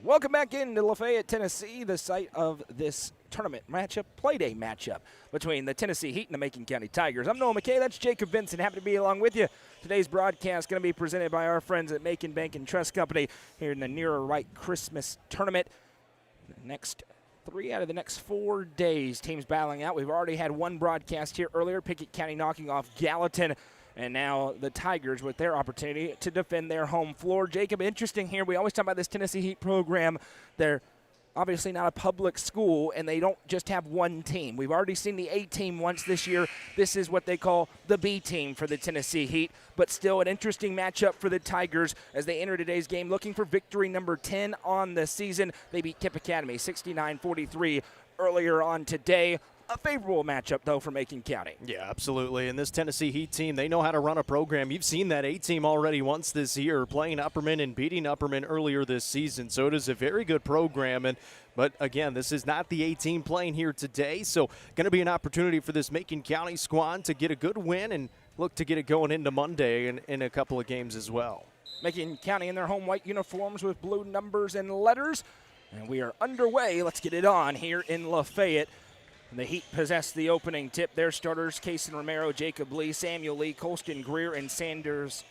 Welcome back into Lafayette, Tennessee, the site of this tournament matchup, Playday matchup between the Tennessee Heat and the Macon County Tigers. I'm Noah McKay. That's Jacob Vincent. Happy to be along with you. Today's broadcast going to be presented by our friends at Macon Bank and Trust Company here in the Nearer Right Christmas tournament. The next 3 out of the next 4 days, teams battling out. We've already had one broadcast here earlier, Pickett County knocking off Gallatin. And now the Tigers with their opportunity to defend their home floor. Jacob, interesting here. We always talk about this Tennessee Heat program. They're obviously not a public school, and they don't just have one team. We've already seen the A team once this year. This is what they call the B team for the Tennessee Heat, but still an interesting matchup for the Tigers as they enter today's game looking for victory number 10 on the season. They beat Kip Academy 69-43 earlier on today. A favorable matchup, though, for Macon County. Yeah, absolutely. And this Tennessee Heat team, they know how to run a program. You've seen that A team already once this year, playing Upperman and beating Upperman earlier this season. So it is a very good program. But, again, this is not the A team playing here today. So going to be an opportunity for this Macon County squad to get a good win and look to get it going into Monday in a couple of games as well. Macon County in their home white uniforms with blue numbers and letters. And we are underway. Let's get it on here in Lafayette. The Heat possess the opening tip. Their starters, Cason Romero, Jacob Lee, Samuel Lee, Colston Greer, and Sanders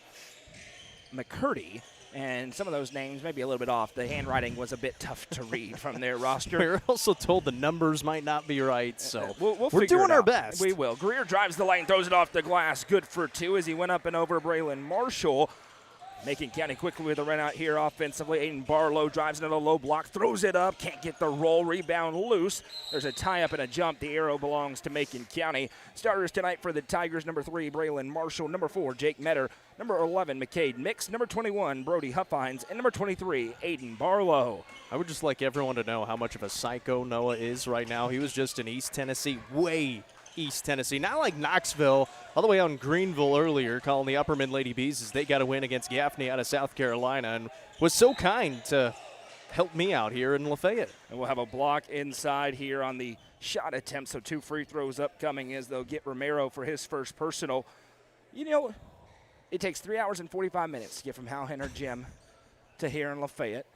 McCurdy. And some of those names may be a little bit off. The handwriting was a bit tough to read from their roster. We were also told the numbers might not be right, so we're doing our best. We will. Greer drives the lane, throws it off the glass. Good for 2 as he went up and over Braylon Marshall. Macon County quickly with a run out here offensively. Aiden Barlow drives into the low block, throws it up, can't get the roll, rebound loose. There's a tie-up and a jump. The arrow belongs to Macon County. Starters tonight for the Tigers, number 3, Braylon Marshall, number 4, Jake Metter, number 11, McCade Mix, number 21, Brody Huffines, and number 23, Aiden Barlow. I would just like everyone to know how much of a psycho Noah is right now. He was just in East Tennessee, way East Tennessee, not like Knoxville, all the way out in Greenville earlier, calling the Upperman Lady Bees as they got a win against Gaffney out of South Carolina, and was so kind to help me out here in Lafayette. And we'll have a block inside here on the shot attempt, so 2 free throws upcoming as they'll get Romero for his first personal. You know, it takes 3 hours and 45 minutes to get from Hal Henner Gym to here in Lafayette.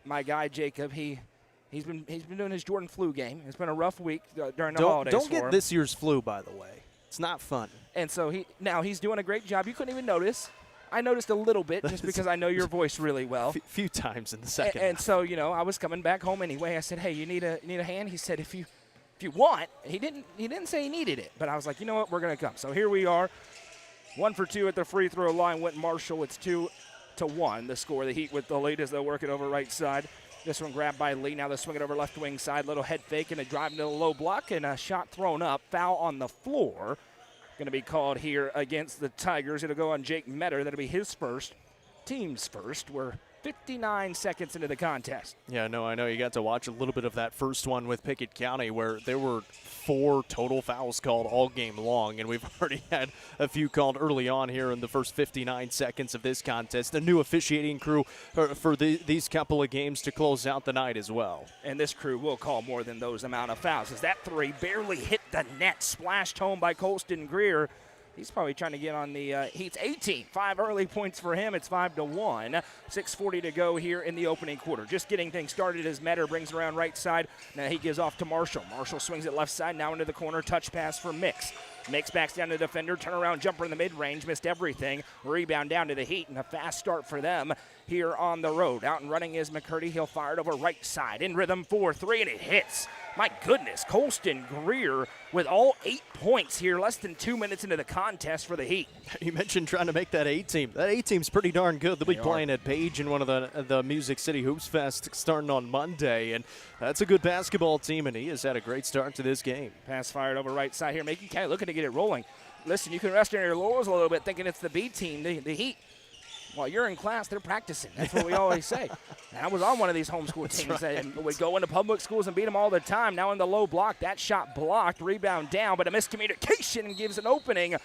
My guy Jacob, He's been doing his Jordan flu game. It's been a rough week during the holidays. Don't get this year's flu, by the way. It's not fun. And so he's doing a great job. You couldn't even notice. I noticed a little bit just because I know your voice really well. A few times in the second. And so I was coming back home anyway. I said, "Hey, you need a hand?" He said, "If you want." He didn't say he needed it, but I was like, "You know what? We're gonna come." So here we are, 1 for 2 at the free throw line. Went Marshall. It's 2-1. The score. The Heat with the lead as they'll work it over right side. This one grabbed by Lee. Now they'll swing it over left wing side. Little head fake and a drive into the low block and a shot thrown up. Foul on the floor. Going to be called here against the Tigers. It'll go on Jake Metter. That'll be his first, team's first. We're 59 seconds into the contest. Yeah, no, I know you got to watch a little bit of that first one with Pickett County where there were 4 total fouls called all game long, and we've already had a few called early on here in the first 59 seconds of this contest. A new officiating crew for these couple of games to close out the night as well. And this crew will call more than those amount of fouls as that 3 barely hit the net, splashed home by Colston Greer. He's probably trying to get on the Heat's 18. 5 early points for him. It's 5-1. 6:40 to go here in the opening quarter. Just getting things started as Metter brings around right side. Now he gives off to Marshall. Marshall swings it left side, now into the corner. Touch pass for Mix. Mix backs down to the defender. Turnaround jumper in the mid-range. Missed everything. Rebound down to the Heat, and a fast start for them here on the road. Out and running is McCurdy. He'll fire it over right side. In rhythm 4-3, and it hits. My goodness, Colston Greer with all 8 points here, less than 2 minutes into the contest for the Heat. You mentioned trying to make that A team. That A team's pretty darn good. They'll be playing at Page in one of the Music City Hoops Fest starting on Monday, and that's a good basketball team, and he has had a great start to this game. Pass fired over right side here. Macon County looking to get it rolling. Listen, you can rest on your laurels a little bit thinking it's the B team, the Heat. While you're in class, they're practicing. That's what we always say. And I was on one of these homeschool teams that would go into public schools and beat them all the time. Now in the low block, that shot blocked, rebound down, but a miscommunication gives an opening.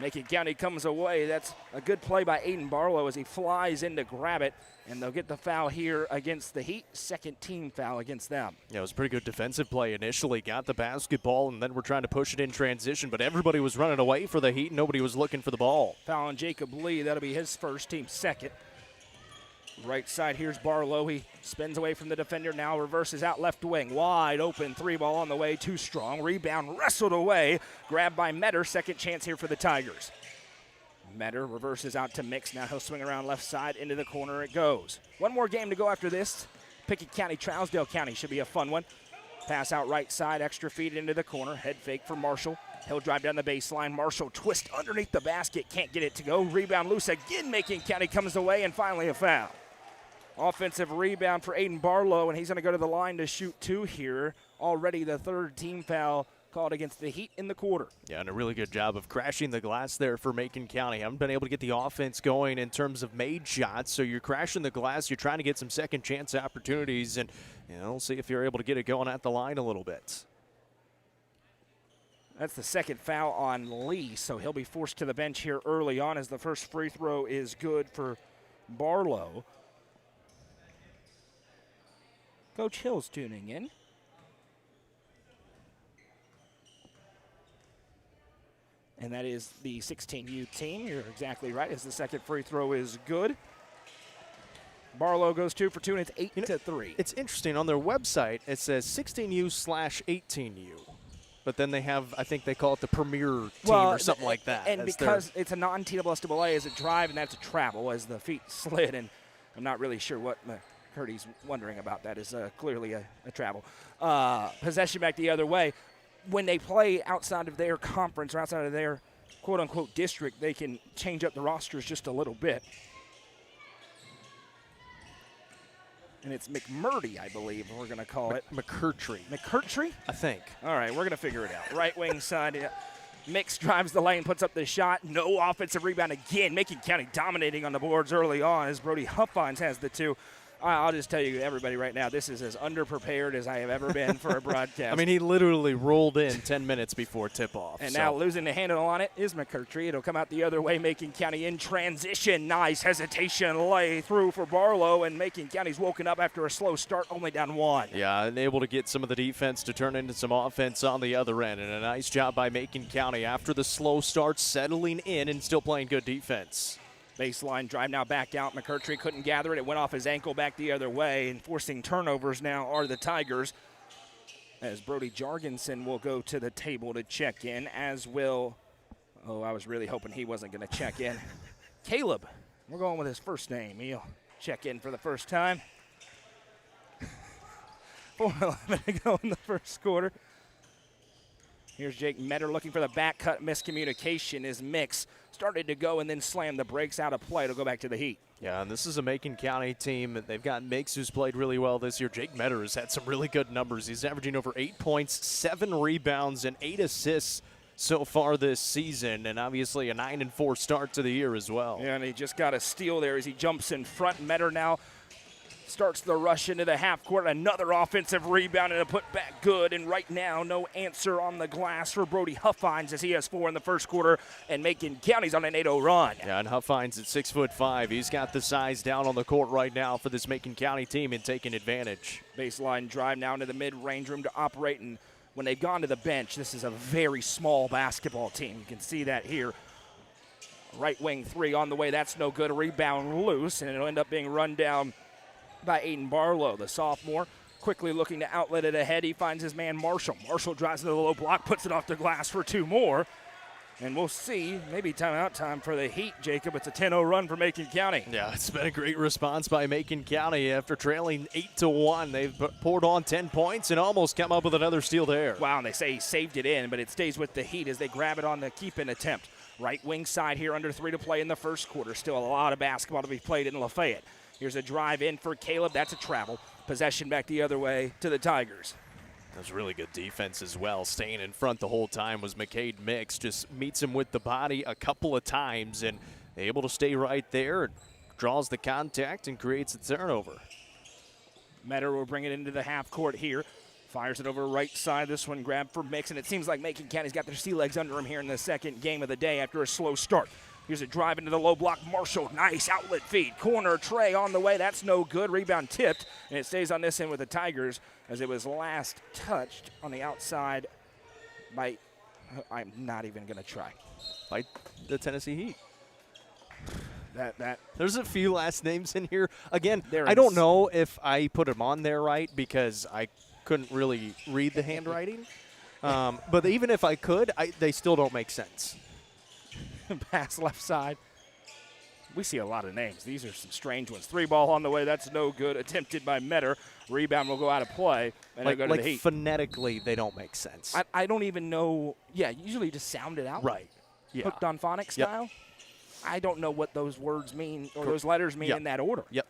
Macon County comes away. That's a good play by Aiden Barlow as he flies in to grab it, and they'll get the foul here against the Heat. Second team foul against them. Yeah, it was a pretty good defensive play initially. Got the basketball, and then we're trying to push it in transition, but everybody was running away for the Heat. Nobody was looking for the ball. Foul on Jacob Lee. That'll be his first, team second. Right side, here's Barlow. He spins away from the defender, now reverses out left wing. Wide open, 3-ball on the way, too strong. Rebound wrestled away, grabbed by Metter. Second chance here for the Tigers. Metter reverses out to Mix. Now he'll swing around left side, into the corner it goes. One more game to go after this. Pickett County, Trousdale County should be a fun one. Pass out right side, extra feed into the corner. Head fake for Marshall. He'll drive down the baseline. Marshall twist underneath the basket, can't get it to go. Rebound loose again, Macon County comes away, and finally a foul. Offensive rebound for Aiden Barlow, and he's going to go to the line to shoot 2 here. Already the third team foul called against the Heat in the quarter. Yeah, and a really good job of crashing the glass there for Macon County. Haven't been able to get the offense going in terms of made shots, so you're crashing the glass. You're trying to get some second chance opportunities, and see if you're able to get it going at the line a little bit. That's the second foul on Lee, so he'll be forced to the bench here early on as the first free throw is good for Barlow. Coach Hill's tuning in. And that is the 16U team. You're exactly right, as the second free throw is good. Barlow goes 2 for 2, and it's 8-3. It's interesting. On their website, it says 16U/18U. But then they have, I think they call it the Premier team or something like that. And because it's a non-TSSAA as a drive, and that's a travel as the feet slid. And I'm not really sure what McCurdy's wondering about. That is clearly a travel. Possession back the other way. When they play outside of their conference or outside of their quote-unquote district, they can change up the rosters just a little bit. And it's McMurdy, I believe we're going to call it. McCurtry. McCurtry? I think. All right, we're going to figure it out. Right wing side. Mix drives the lane, puts up the shot. No offensive rebound again. Macon County dominating on the boards early on as Brody Huffines has the 2. I'll just tell you, everybody, right now, this is as underprepared as I have ever been for a broadcast. I mean, he literally rolled in 10 minutes before tip-off. And now losing the handle on it is McCurtry. It'll come out the other way. Macon County in transition. Nice hesitation lay through for Barlow, and Macon County's woken up after a slow start, only down 1. Yeah, and able to get some of the defense to turn into some offense on the other end. And a nice job by Macon County after the slow start, settling in and still playing good defense. Baseline drive now back out. McCurtry couldn't gather it. It went off his ankle back the other way, and forcing turnovers now are the Tigers. As Brody Jorgensen will go to the table to check in, as will, I was really hoping he wasn't going to check in. Caleb, we're going with his first name. He'll check in for the first time. 4:11 to go in the first quarter. Here's Jake Metter looking for the back cut. Miscommunication is Mix. Started to go and then slammed the brakes out of play. It'll go back to the Heat. Yeah, and this is a Macon County team. They've got Mix, who's played really well this year. Jake Metter has had some really good numbers. He's averaging over 8 points, 7 rebounds, and 8 assists so far this season, and obviously a 9-4 start to the year as well. Yeah, and he just got a steal there as he jumps in front. Metter now starts the rush into the half court. Another offensive rebound and a put back good. And right now, no answer on the glass for Brody Huffines as he has 4 in the first quarter. And Macon County's on an 8-0 run. Yeah, and Huffines at 6'5". He's got the size down on the court right now for this Macon County team and taking advantage. Baseline drive now into the mid-range room to operate. And when they've gone to the bench, this is a very small basketball team. You can see that here. Right wing 3 on the way. That's no good. A rebound loose, and it'll end up being run down by Aiden Barlow, the sophomore. Quickly looking to outlet it ahead. He finds his man Marshall. Marshall drives into the low block, puts it off the glass for 2 more. And we'll see, maybe timeout time for the Heat, Jacob. It's a 10-0 run for Macon County. Yeah, it's been a great response by Macon County after trailing 8-1. They've poured on 10 points and almost come up with another steal there. Wow, and they say he saved it in, but it stays with the Heat as they grab it on the keep-in attempt. Right wing side here, under 3 to play in the first quarter. Still a lot of basketball to be played in Lafayette. Here's a drive in for Caleb. That's a travel. Possession back the other way to the Tigers. That was really good defense as well. Staying in front the whole time was McCade Mix. Just meets him with the body a couple of times and able to stay right there. And draws the contact and creates a turnover. Metter will bring it into the half court here. Fires it over right side. This one grabbed for Mix, and it seems like Macon County's got their sea legs under him here in the second game of the day after a slow start. Here's a drive into the low block. Marshall, nice outlet feed. Corner tray on the way. That's no good. Rebound tipped, and it stays on this end with the Tigers as it was last touched on the outside by, I'm not even going to try. By the Tennessee Heat. There's a few last names in here. Again, They're I don't know if I put them on there right because I couldn't really read the handwriting. But even if I could, they still don't make sense. Pass left side. We see a lot of names. These are some strange ones. 3-ball on the way. That's no good. Attempted by Metter. Rebound will go out of play. And Like, go to the Heat. Phonetically, they don't make sense. I don't even know. Yeah, usually just sound it out. Right. Yeah. Hooked on phonics style. I don't know what those words mean or those letters mean in that order. Yep.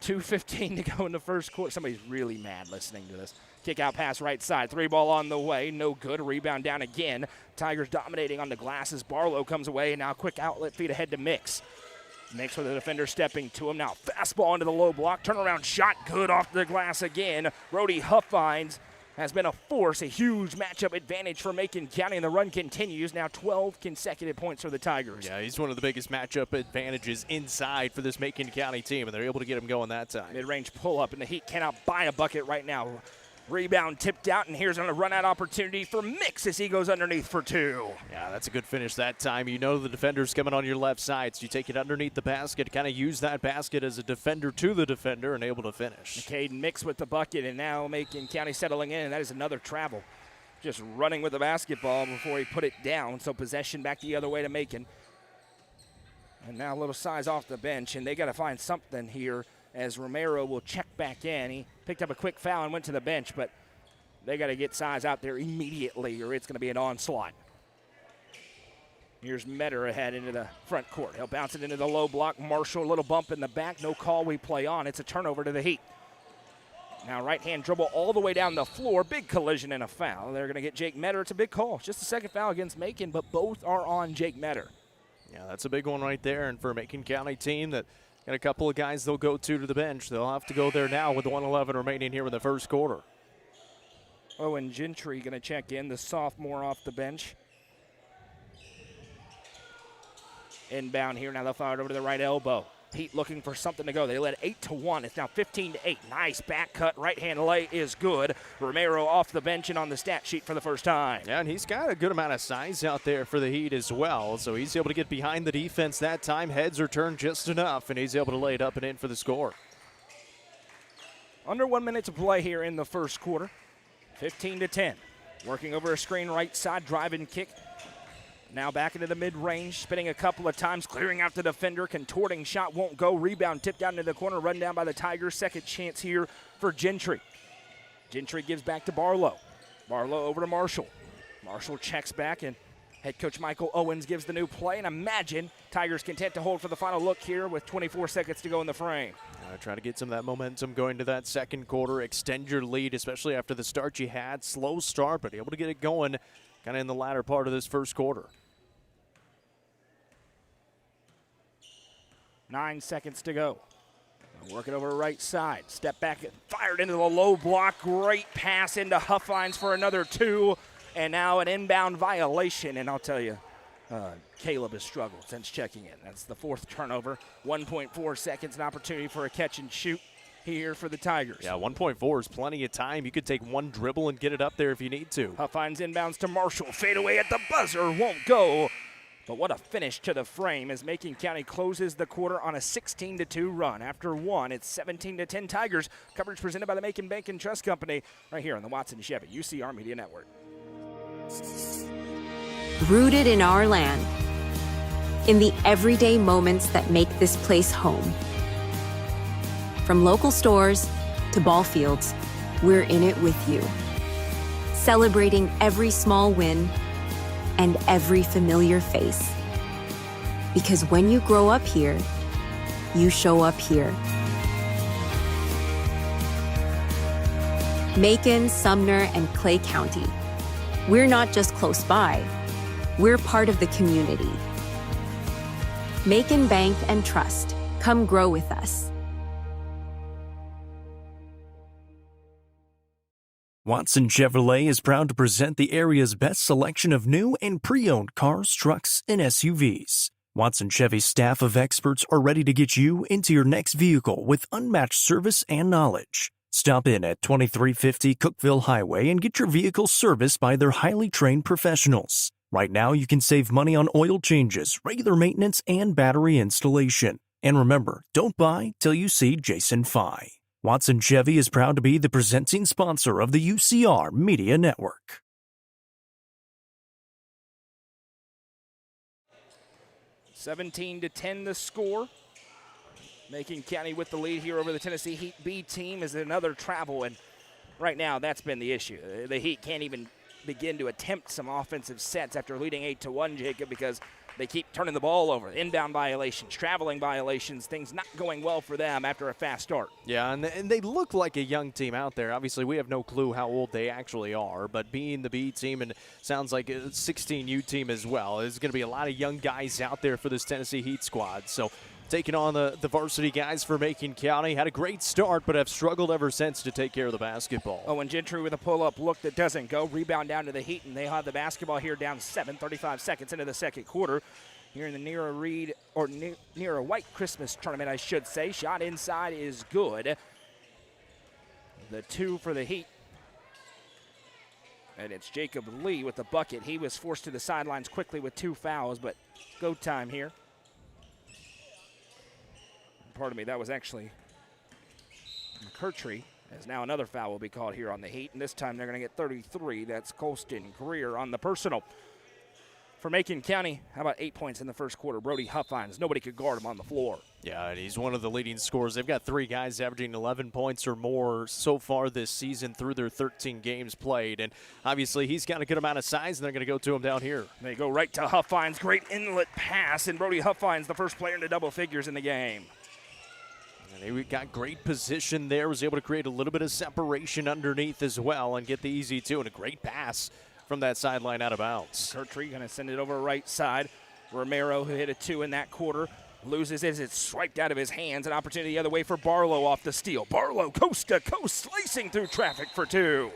2:15 to go in the first quarter. Somebody's really mad listening to this. Kick out pass right side. 3-ball on the way. No good. Rebound down again. Tigers dominating on the glasses. Barlow comes away. Now quick outlet feed ahead to Mix. Mix with the defender stepping to him. Now fastball into the low block. Turnaround shot good off the glass again. Brody Huffines has been a force, a huge matchup advantage for Macon County, and the run continues. Now 12 consecutive points for the Tigers. Yeah, he's one of the biggest matchup advantages inside for this Macon County team, and they're able to get him going that time. Mid-range pull-up, and the Heat cannot buy a bucket right now. Rebound tipped out, and here's a run-out opportunity for Mix as he goes underneath for 2. Yeah, that's a good finish that time. You know the defender's coming on your left side, so you take it underneath the basket, kind of use that basket as a defender to the defender and able to finish. McCade Mix with the bucket, and now Macon County settling in, and that is another travel. Just running with the basketball before he put it down, so possession back the other way to Macon. And now a little size off the bench, and they got to find something here as Romero will check back in. He picked up a quick foul and went to the bench, but they got to get size out there immediately or it's going to be an onslaught. Here's Metter ahead into the front court. He'll bounce it into the low block. Marshall, a little bump in the back. No call, we play on. It's a turnover to the Heat. Now right-hand dribble all the way down the floor. Big collision and a foul. They're going to get Jake Metter. It's a big call. Just the second foul against Macon, but both are on Jake Metter. Yeah, that's a big one right there. And for a Macon County team that got a couple of guys they'll go to the bench. They'll have to go there now with the 1:11 remaining here in the first quarter. Owen Gentry going to check in, the sophomore off the bench. Inbound here. Now they'll fire it over to the right elbow. Heat looking for something to go. They led 8-1. It's now 15-8. Nice back cut. Right-hand lay is good. Romero off the bench and on the stat sheet for the first time. Yeah, and he's got a good amount of size out there for the Heat as well. So he's able to get behind the defense that time. Heads are turned just enough, and he's able to lay it up and in for the score. Under 1 minute to play here in the first quarter. 15-10. Working over a screen right side. Drive and kick. Now back into the mid-range, spinning a couple of times, clearing out the defender, contorting shot, won't go. Rebound tipped down into the corner, run down by the Tigers. Second chance here for Gentry. Gentry gives back to Barlow. Barlow over to Marshall. Marshall checks back, and head coach Michael Owens gives the new play. And imagine Tigers content to hold for the final look here with 24 seconds to go in the frame. Try to get some of that momentum going to that second quarter. Extend your lead, especially after the start you had. Slow start, but able to get it going kind of in the latter part of this first quarter. 9 seconds to go. Working over right side. Step back, fired into the low block. Great pass into Huffines for another 2. And now an inbound violation. And I'll tell you, Caleb has struggled since checking in. That's the 4th turnover. 1.4 seconds, an opportunity for a catch and shoot here for the Tigers. Yeah, 1.4 is plenty of time. You could take one dribble and get it up there if you need to. Huffines inbounds to Marshall. Fade away at the buzzer. Won't go. But what a finish to the frame as Macon County closes the quarter on a 16-2 run. After one, it's 17-10 Tigers. Coverage presented by the Macon Bank and Trust Company right here on the Watson Chevy UCR Media Network. Rooted in our land, in the everyday moments that make this place home. From local stores to ball fields, we're in it with you. Celebrating every small win and every familiar face. Because when you grow up here, you show up here. Macon, Sumner, and Clay County. We're not just close by, we're part of the community. Macon Bank and Trust. Come grow with us. Watson Chevrolet is proud to present the area's best selection of new and pre-owned cars, trucks, and SUVs. Watson Chevy's staff of experts are ready to get you into your next vehicle with unmatched service and knowledge. Stop in at 2350 Cookeville Highway and get your vehicle serviced by their highly trained professionals. Right now, you can save money on oil changes, regular maintenance, and battery installation. And remember, don't buy till you see Jason Fye. Watson Chevy is proud to be the presenting sponsor of the UCR Media Network. 17-10 the score. Macon County with the lead here over the Tennessee Heat B team is another travel, and right now that's been the issue. The Heat can't even begin to attempt some offensive sets after leading 8-1, Jacob, because they keep turning the ball over. Inbound violations, traveling violations, things not going well for them after a fast start. Yeah, and they look like a young team out there. Obviously, we have no clue how old they actually are, but being the B team and sounds like a 16U team as well, there's going to be a lot of young guys out there for this Tennessee Heat squad. So taking on the varsity guys for Macon County. Had a great start, but have struggled ever since to take care of the basketball. Owen Gentry with a pull-up look that doesn't go. Rebound down to the Heat, and they have the basketball here down 35 seconds into the second quarter. Here in the near a White Christmas tournament, I should say. Shot inside is good. The 2 for the Heat. And it's Jacob Lee with the bucket. He was forced to the sidelines quickly with 2 fouls, but go time here. Pardon me, that was actually McCurtry, as now another foul will be called here on the Heat, and this time they're going to get 33. That's Colston Greer on the personal. For Macon County, how about 8 points in the first quarter? Brody Huffines, nobody could guard him on the floor. Yeah, and he's one of the leading scorers. They've got 3 guys averaging 11 points or more so far this season through their 13 games played. And obviously he's got a good amount of size, and they're going to go to him down here. They go right to Huffines. Great inlet pass, and Brody Huffines, the first player into double figures in the game. And he got great position there, was able to create a little bit of separation underneath as well and get the easy 2, and a great pass from that sideline out of bounds. Kurtry going to send it over right side. Romero, who hit a 2 in that quarter, loses it. It's swiped out of his hands. An opportunity the other way for Barlow off the steal. Barlow coast to coast, slicing through traffic for 2.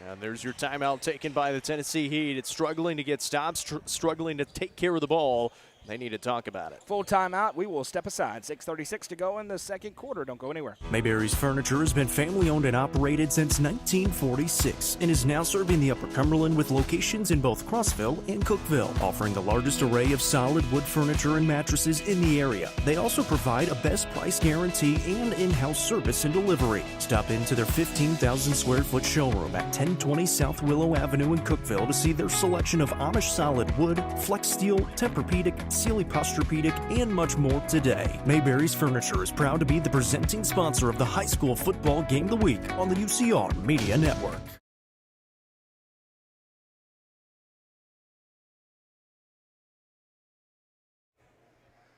And there's your timeout taken by the Tennessee Heat. It's struggling to get stops, struggling to take care of the ball. They need to talk about it. Full timeout. We will step aside. 6:36 to go in the second quarter. Don't go anywhere. Mayberry's Furniture has been family-owned and operated since 1946 and is now serving the Upper Cumberland with locations in both Crossville and Cookville, offering the largest array of solid wood furniture and mattresses in the area. They also provide a best price guarantee and in-house service and delivery. Stop into their 15,000 square foot showroom at 1020 South Willow Avenue in Cookville to see their selection of Amish solid wood, flex steel, Tempur-Pedic, Sealy Posturepedic, and much more today. Mayberry's Furniture is proud to be the presenting sponsor of the high school football game of the week on the UCR Media Network.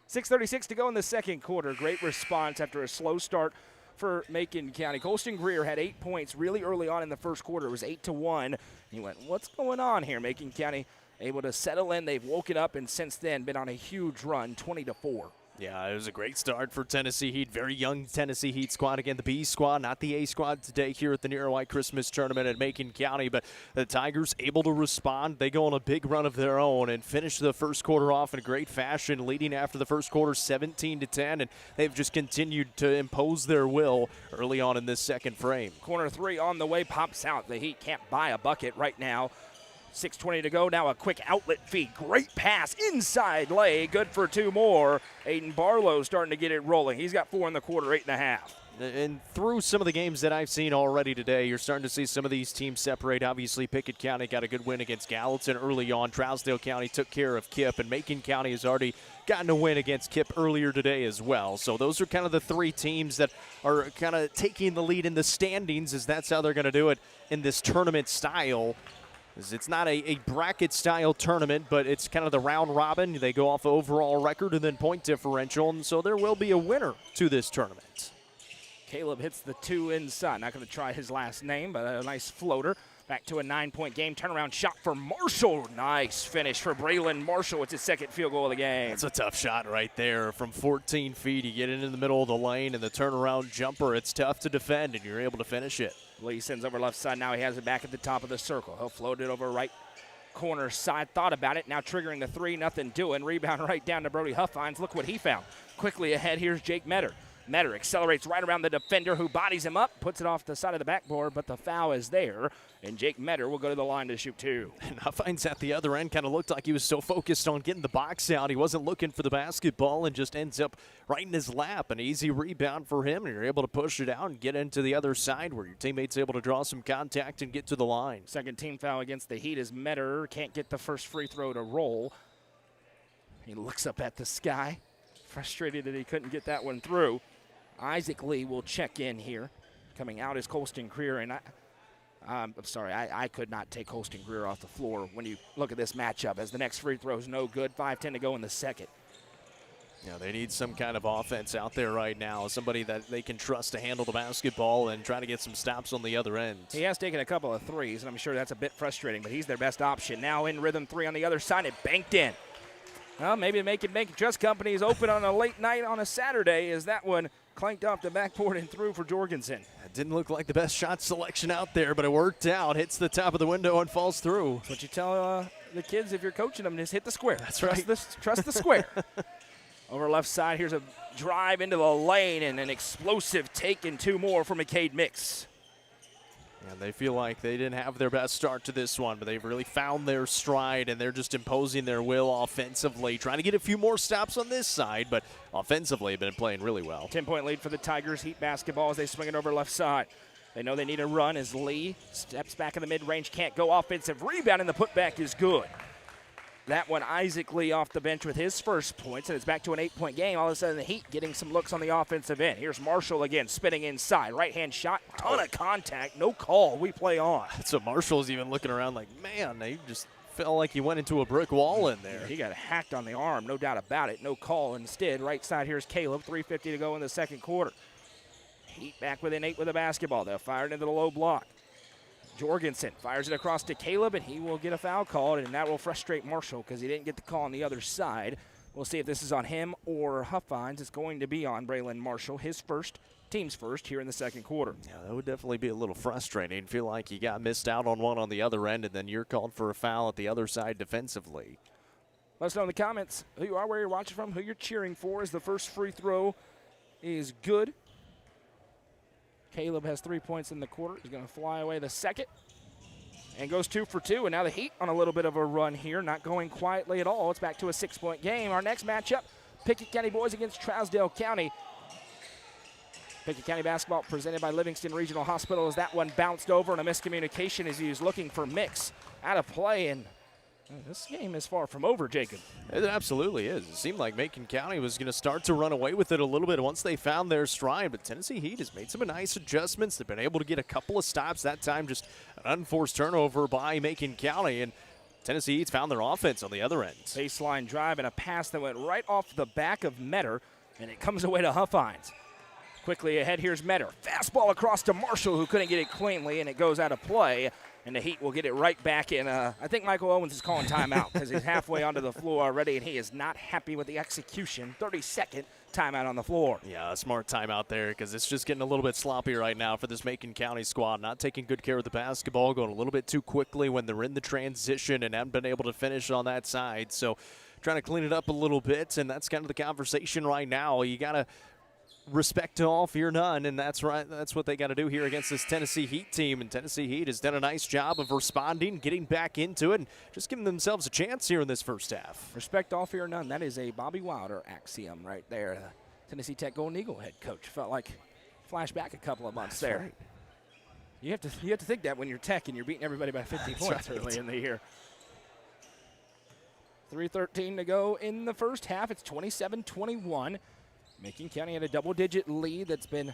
.636 to go in the second quarter. Great response after a slow start for Macon County. Colston Greer had 8 points really early on in the first quarter. It was 8-1. He went, what's going on here? Macon County able to settle in. They've woken up and since then been on a huge run, 20-4. Yeah, it was a great start for Tennessee Heat. Very young Tennessee Heat squad. Again, the B squad, not the A squad today here at the Near White Christmas Tournament at Macon County. But the Tigers able to respond. They go on a big run of their own and finish the first quarter off in a great fashion, leading after the first quarter 17-10. And they've just continued to impose their will early on in this second frame. Corner 3 on the way, pops out. The Heat can't buy a bucket right now. 6:20 to go. Now a quick outlet feed. Great pass. Inside lay. Good for 2 more. Aiden Barlow starting to get it rolling. He's got 4 in the quarter, 8.5. And through some of the games that I've seen already today, you're starting to see some of these teams separate. Obviously, Pickett County got a good win against Gallatin early on. Trousdale County took care of Kipp, and Macon County has already gotten a win against Kipp earlier today as well. So those are kind of the 3 teams that are kind of taking the lead in the standings, as that's how they're going to do it in this tournament style. It's not a bracket-style tournament, but it's kind of the round robin. They go off overall record and then point differential, and so there will be a winner to this tournament. Caleb hits the 2 inside. Not going to try his last name, but a nice floater. Back to a 9-point game. Turnaround shot for Marshall. Nice finish for Braylon Marshall. It's his second field goal of the game. That's a tough shot right there. From 14 feet, you get into the middle of the lane, and the turnaround jumper, it's tough to defend, and you're able to finish it. Lee sends over left side. Now he has it back at the top of the circle. He'll float it over right corner side. Thought about it. Now triggering the 3. Nothing doing. Rebound right down to Brody Huffines. Look what he found. Quickly ahead. Here's Jake Metter. Metter accelerates right around the defender who bodies him up, puts it off the side of the backboard, but the foul is there, and Jake Metter will go to the line to shoot 2. And Huffines at the other end kind of looked like he was so focused on getting the box out, he wasn't looking for the basketball and just ends up right in his lap. An easy rebound for him, and you're able to push it out and get into the other side where your teammate's able to draw some contact and get to the line. Second team foul against the Heat as Metter can't get the first free throw to roll. He looks up at the sky, frustrated that he couldn't get that one through. Isaac Lee will check in here. Coming out is Colston Greer, and I'm sorry, I could not take Colston Greer off the floor when you look at this matchup, as the next free throw is no good. 5:10 to go in the second. Yeah, they need some kind of offense out there right now, somebody that they can trust to handle the basketball and try to get some stops on the other end. He has taken a couple of threes, and I'm sure that's a bit frustrating, but he's their best option. Now in rhythm 3 on the other side, it banked in. Well, maybe Macon Trust Company is open on a late night on a Saturday, as that one clanked off the backboard and through for Jorgensen. It didn't look like the best shot selection out there, but it worked out. Hits the top of the window and falls through. That's what you tell the kids if you're coaching them, just hit the square. That's right. Trust the square. Over left side, here's a drive into the lane and an explosive take and 2 more for McCade Mix. And they feel like they didn't have their best start to this one, but they've really found their stride, and they're just imposing their will offensively, trying to get a few more stops on this side, but offensively have been playing really well. 10-point lead for the Tigers. Heat basketball as they swing it over left side. They know they need a run as Lee steps back in the mid-range, can't go. Offensive rebound, and the putback is good. That one, Isaac Lee off the bench with his first points, and it's back to an 8-point game. All of a sudden, the Heat getting some looks on the offensive end. Here's Marshall again, spinning inside. Right-hand shot, ton of contact, no call. We play on. So Marshall's even looking around like, man, they just felt like he went into a brick wall in there. He got hacked on the arm, no doubt about it. No call instead. Right side, here's Caleb, 3:50 to go in the second quarter. Heat back within 8 with the basketball. They'll fire it into the low block. Jorgensen fires it across to Caleb, and he will get a foul called, and that will frustrate Marshall because he didn't get the call on the other side. We'll see if this is on him or Huffines. It's going to be on Braylon Marshall, his first, team's first here in the second quarter. Yeah, that would definitely be a little frustrating. Feel like you got missed out on one on the other end, and then you're called for a foul at the other side defensively. Let us know in the comments who you are, where you're watching from, who you're cheering for, as the first free throw is good. Caleb has 3 points in the quarter. He's going to fly away the second and goes 2 for 2. And now the Heat on a little bit of a run here, not going quietly at all. It's back to a 6-point game. Our next matchup, Pickett County boys against Trousdale County. Pickett County basketball presented by Livingston Regional Hospital, as that one bounced over, and a miscommunication as he was looking for Mix out of play. And this game is far from over, Jacob. It absolutely is. It seemed like Macon County was going to start to run away with it a little bit once they found their stride, but Tennessee Heat has made some nice adjustments. They've been able to get a couple of stops. That time just an unforced turnover by Macon County, and Tennessee Heat's found their offense on the other end. Baseline drive and a pass that went right off the back of Metter, and it comes away to Huffines. Quickly ahead, here's Metter. Fastball across to Marshall, who couldn't get it cleanly, and it goes out of play. And the Heat will get it right back in. I think Michael Owens is calling timeout because he's halfway onto the floor already, and he is not happy with the execution. 30-second timeout on the floor. Yeah, a smart timeout there because it's just getting a little bit sloppy right now for this Macon County squad. Not taking good care of the basketball, going a little bit too quickly when they're in the transition and haven't been able to finish on that side. So trying to clean it up a little bit, and that's kind of the conversation right now. You got to respect to all, fear none, and that's right. That's what they got to do here against this Tennessee Heat team, and Tennessee Heat has done a nice job of responding, getting back into it, and just giving themselves a chance here in this first half. Respect all, fear none. That is a Bobby Wilder axiom right there. Tennessee Tech Golden Eagle head coach. Felt like flashback a couple of months that's there. Right. You have to think that when you're Tech and you're beating everybody by 50 points right. early in the year. 3:13 to go in the first half. It's 27-21. Macon County had a double-digit lead that's been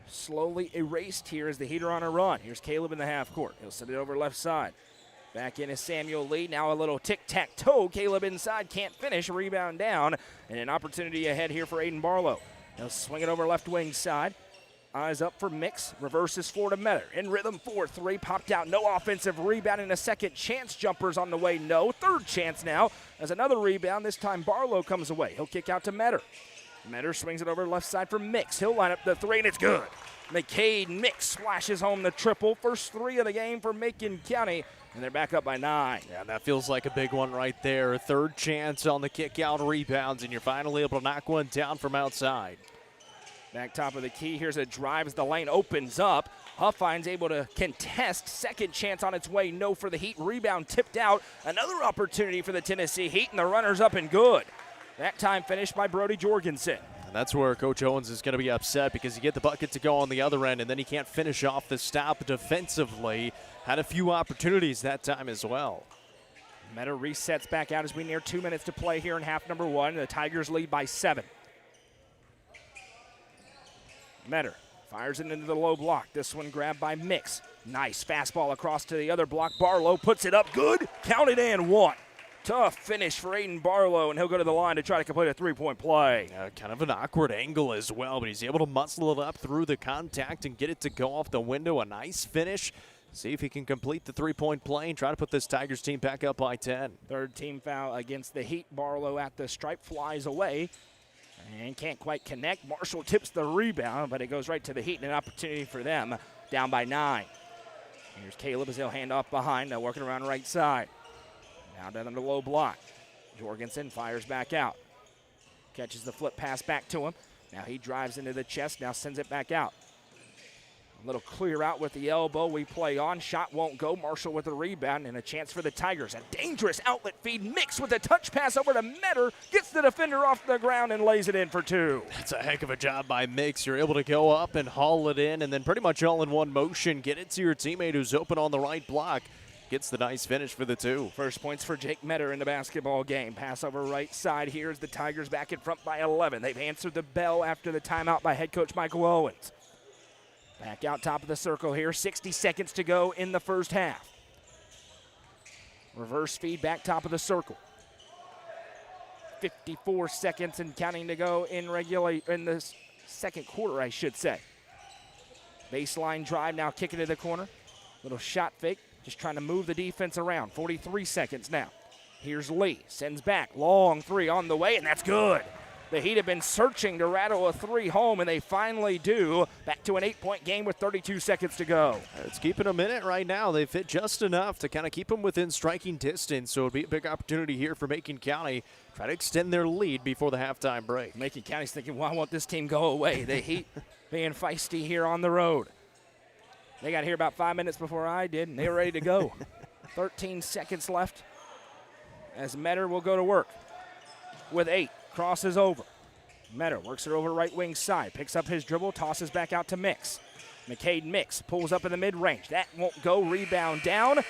slowly erased here as the Heat are on a run. Here's Caleb in the half court. He'll send it over left side. Back in is Samuel Lee. Now a little tic-tac-toe. Caleb inside, can't finish. Rebound down, and an opportunity ahead here for Aiden Barlow. He'll swing it over left wing side. Eyes up for Mix. Reverses for to Metter. In rhythm, 4-3. Popped out. No offensive rebound, and a second chance. Jumpers on the way. No. Third chance now. As another rebound. This time Barlow comes away. He'll kick out to Metter. Metter swings it over left side for Mix. He'll line up the three, and it's good. McCade Mix flashes home the triple. First 3 of the game for Macon County, and they're back up by 9. Yeah, that feels like a big one right there. A third chance on the kick-out rebounds, and you're finally able to knock one down from outside. Back top of the key. Here's a drive as the lane opens up. Huffines able to contest. Second chance on its way. No for the Heat. Rebound tipped out. Another opportunity for the Tennessee Heat, and the runner's up and good. That time finished by Brody Jorgensen. And that's where Coach Owens is going to be upset because you get the bucket to go on the other end, and then he can't finish off the stop defensively. Had a few opportunities that time as well. Meta resets back out as we near 2 minutes to play here in half number 1. The Tigers lead by 7. Metter fires it into the low block. This one grabbed by Mix. Nice fastball across to the other block. Barlow puts it up good. Counted and one. Tough finish for Aiden Barlow, and he'll go to the line to try to complete a three-point play. Kind of an awkward angle as well, but he's able to muscle it up through the contact and get it to go off the window. A nice finish. See if he can complete the three-point play and try to put this Tigers team back up by 10. Third team foul against the Heat. Barlow at the stripe, flies away and can't quite connect. Marshall tips the rebound, but it goes right to the Heat, and an opportunity for them down by 9. Here's Caleb as he'll hand off behind, now working around right side. Now down the low block. Jorgensen fires back out. Catches the flip pass back to him. Now he drives into the chest, now sends it back out. A little clear out with the elbow. We play on. Shot won't go. Marshall with the rebound and a chance for the Tigers. A dangerous outlet feed mixed with a touch pass over to Metter. Gets the defender off the ground and lays it in for 2. That's a heck of a job by Mix. You're able to go up and haul it in and then pretty much all in one motion. Get it to your teammate who's open on the right block. Gets the nice finish for the 2. First points for Jake Metter in the basketball game. Pass over right side. Here's the Tigers back in front by 11. They've answered the bell after the timeout by head coach Michael Owens. Back out top of the circle here. 60 seconds to go in the first half. Reverse feed back top of the circle. 54 seconds and counting to go in the second quarter, I should say. Baseline drive, now kicking to the corner. Little shot fake, just trying to move the defense around. 43 seconds now. Here's Lee, sends back, long 3 on the way, and that's good. The Heat have been searching to rattle a 3 home, and they finally do. Back to an 8-point game with 32 seconds to go. It's keeping a minute right now. They've hit just enough to kind of keep them within striking distance, so it'll be a big opportunity here for Macon County. Try to extend their lead before the halftime break. Macon County's thinking, well, I want this team go away. The Heat being feisty here on the road. They got here about 5 minutes before I did, and they were ready to go. 13 seconds left as Metter will go to work with 8. Crosses over. Metter works it over right wing side. Picks up his dribble, tosses back out to Mix. McCade Mix pulls up in the mid-range. That won't go. Rebound down. And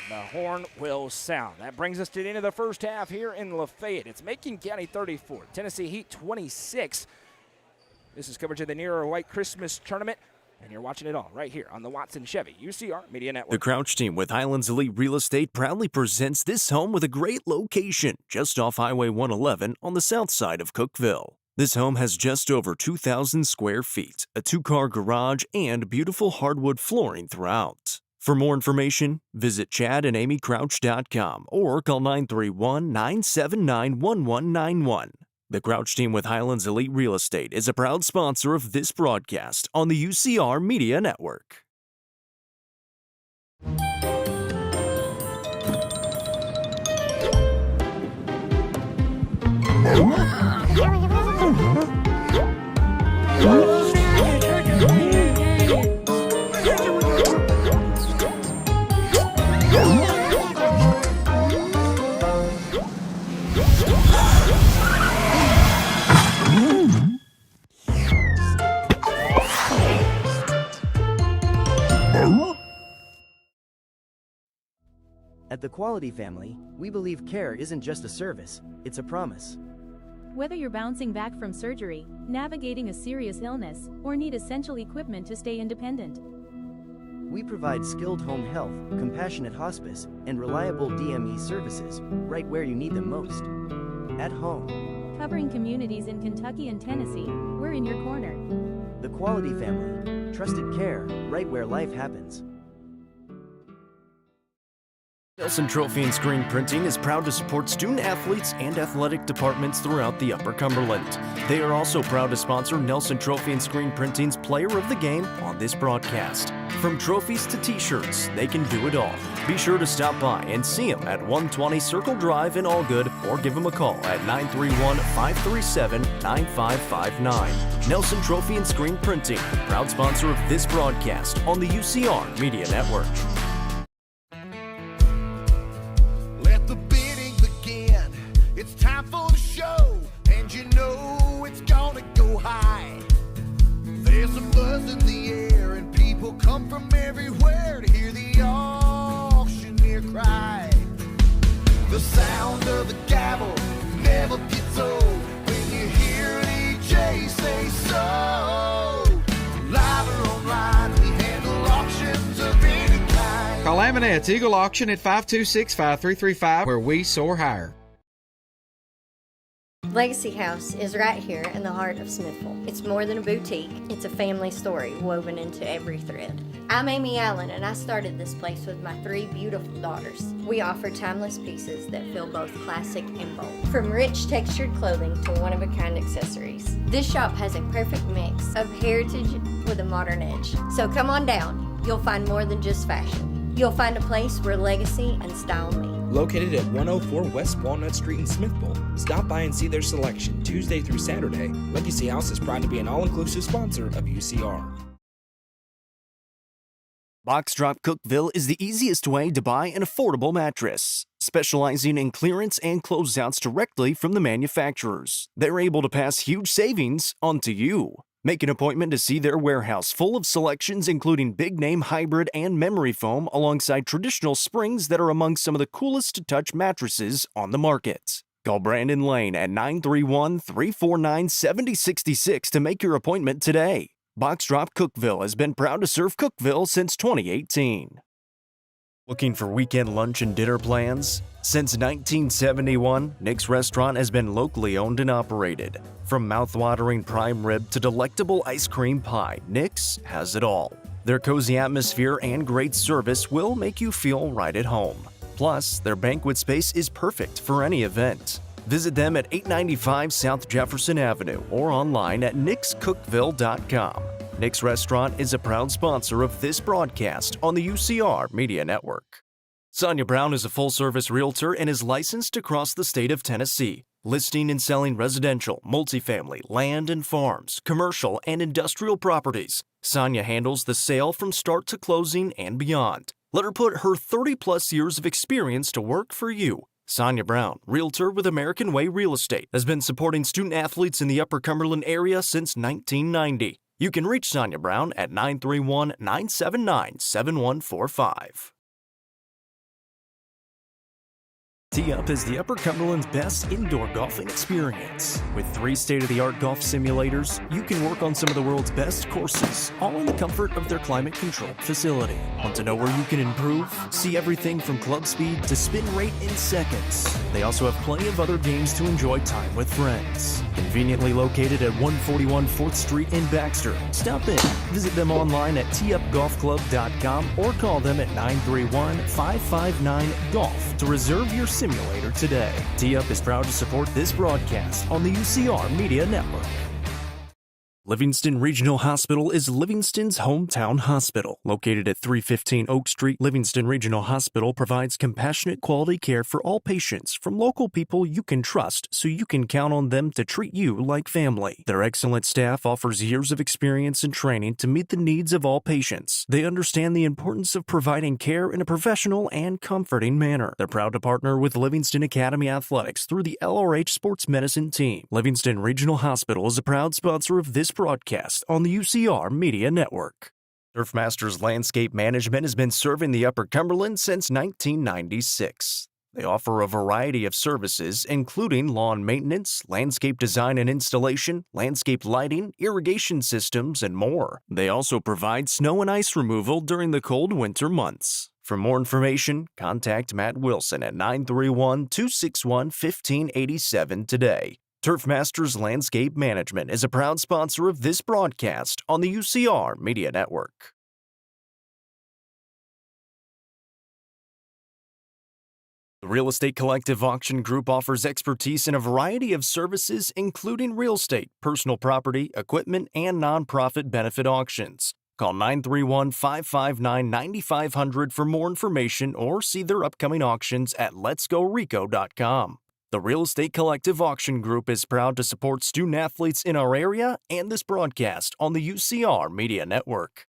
the horn will sound. That brings us to the end of the first half here in Lafayette. It's Macon County 34, Tennessee Heat 26. This is coverage of the Nero White Christmas Tournament. And you're watching it all right here on the Watson Chevy UCR Media Network. The Crouch team with Highlands Elite Real Estate proudly presents this home with a great location just off Highway 111 on the south side of Cookeville. This home has just over 2,000 square feet, a 2-car garage, and beautiful hardwood flooring throughout. For more information, visit chadandamycrouch.com or call 931-979-1191. The Crouch team with Highlands Elite Real Estate is a proud sponsor of this broadcast on the UCR Media Network. At the Quality Family, we believe care isn't just a service, it's a promise. Whether you're bouncing back from surgery, navigating a serious illness, or need essential equipment to stay independent, We provide skilled home health, compassionate hospice, and reliable DME services, right where you need them most. At home. covering communities in Kentucky and Tennessee, we're in your corner. The Quality Family. Trusted care, right where life happens. Nelson Trophy and Screen Printing is proud to support student athletes and athletic departments throughout the Upper Cumberland. They are also proud to sponsor Nelson Trophy and Screen Printing's Player of the Game on this broadcast. From trophies to t-shirts, they can do it all. Be sure to stop by and see them at 120 Circle Drive in Allgood or give them a call at 931-537-9559. Nelson Trophy and Screen Printing, proud sponsor of this broadcast on the UCR Media Network. Let the bidding begin. It's time for the show, and you know it's gonna go high. There's a buzz in the air, and people come from everywhere to hear the auctioneer cry. The sound of the gavel never gets old when you hear an EJ say so. Live or online, we handle auctions of any kind. Call Amanette's Eagle Auction at 526-5335, where we soar higher. Legacy House is right here in the heart of Smithville. It's more than a boutique, it's a family story woven into every thread. I'm Amy Allen, and I started this place with my 3 beautiful daughters. We offer timeless pieces that feel both classic and bold. From rich textured clothing to one-of-a-kind accessories. This shop has a perfect mix of heritage with a modern edge. So come on down, you'll find more than just fashion. You'll find a place where legacy and style meet. Located at 104 West Walnut Street in Smithville, stop by and see their selection Tuesday through Saturday. Legacy House is proud to be an all-inclusive sponsor of UCR. Box Drop Cookeville is the easiest way to buy an affordable mattress, specializing in clearance and closeouts directly from the manufacturers. They're able to pass huge savings on to you. Make an appointment to see their warehouse full of selections including big-name hybrid and memory foam alongside traditional springs that are among some of the coolest to touch mattresses on the market. Call Brandon Lane at 931-349-7066 to make your appointment today. Box Drop Cookeville has been proud to serve Cookeville since 2018. Looking for weekend lunch and dinner plans? Since 1971, Nick's Restaurant has been locally owned and operated. From mouth-watering prime rib to delectable ice cream pie, Nick's has it all. Their cozy atmosphere and great service will make you feel right at home. Plus, their banquet space is perfect for any event. Visit them at 895 South Jefferson Avenue or online at nickscookville.com. Nick's Restaurant is a proud sponsor of this broadcast on the UCR Media Network. Sonia Brown is a full-service realtor and is licensed across the state of Tennessee, listing and selling residential, multifamily, land and farms, commercial and industrial properties. Sonia handles the sale from start to closing and beyond. Let her put her 30-plus years of experience to work for you. Sonia Brown, realtor with American Way Real Estate, has been supporting student athletes in the Upper Cumberland area since 1990. You can reach Sonia Brown at 931-979-7145. Tee Up is the Upper Cumberland's best indoor golfing experience. With 3 state-of-the-art golf simulators, you can work on some of the world's best courses, all in the comfort of their climate-controlled facility. Want to know where you can improve? See everything from club speed to spin rate in seconds. They also have plenty of other games to enjoy time with friends. Conveniently located at 141 4th Street in Baxter. Stop in. Visit them online at teeupgolfclub.com or call them at 931-559-GOLF to reserve your simulator today. Tee Up is proud to support this broadcast on the UCR Media Network. Livingston Regional Hospital is Livingston's hometown hospital. Located at 315 Oak Street, Livingston Regional Hospital provides compassionate quality care for all patients from local people you can trust so you can count on them to treat you like family. Their excellent staff offers years of experience and training to meet the needs of all patients. They understand the importance of providing care in a professional and comforting manner. They're proud to partner with Livingston Academy Athletics through the LRH Sports Medicine team. Livingston Regional Hospital is a proud sponsor of this broadcast on the UCR Media Network. Turf Masters Landscape Management has been serving the Upper Cumberland since 1996. They offer a variety of services, including lawn maintenance, landscape design and installation, landscape lighting, irrigation systems, and more. They also provide snow and ice removal during the cold winter months. For more information, contact Matt Wilson at 931-261-1587 today. Turf Masters Landscape Management is a proud sponsor of this broadcast on the UCR Media Network. Real Estate Collective Auction Group offers expertise in a variety of services, including real estate, personal property, equipment, and nonprofit benefit auctions. Call 931-559-9500 for more information or see their upcoming auctions at letsgorico.com. The Real Estate Collective Auction Group is proud to support student athletes in our area and this broadcast on the UCR Media Network.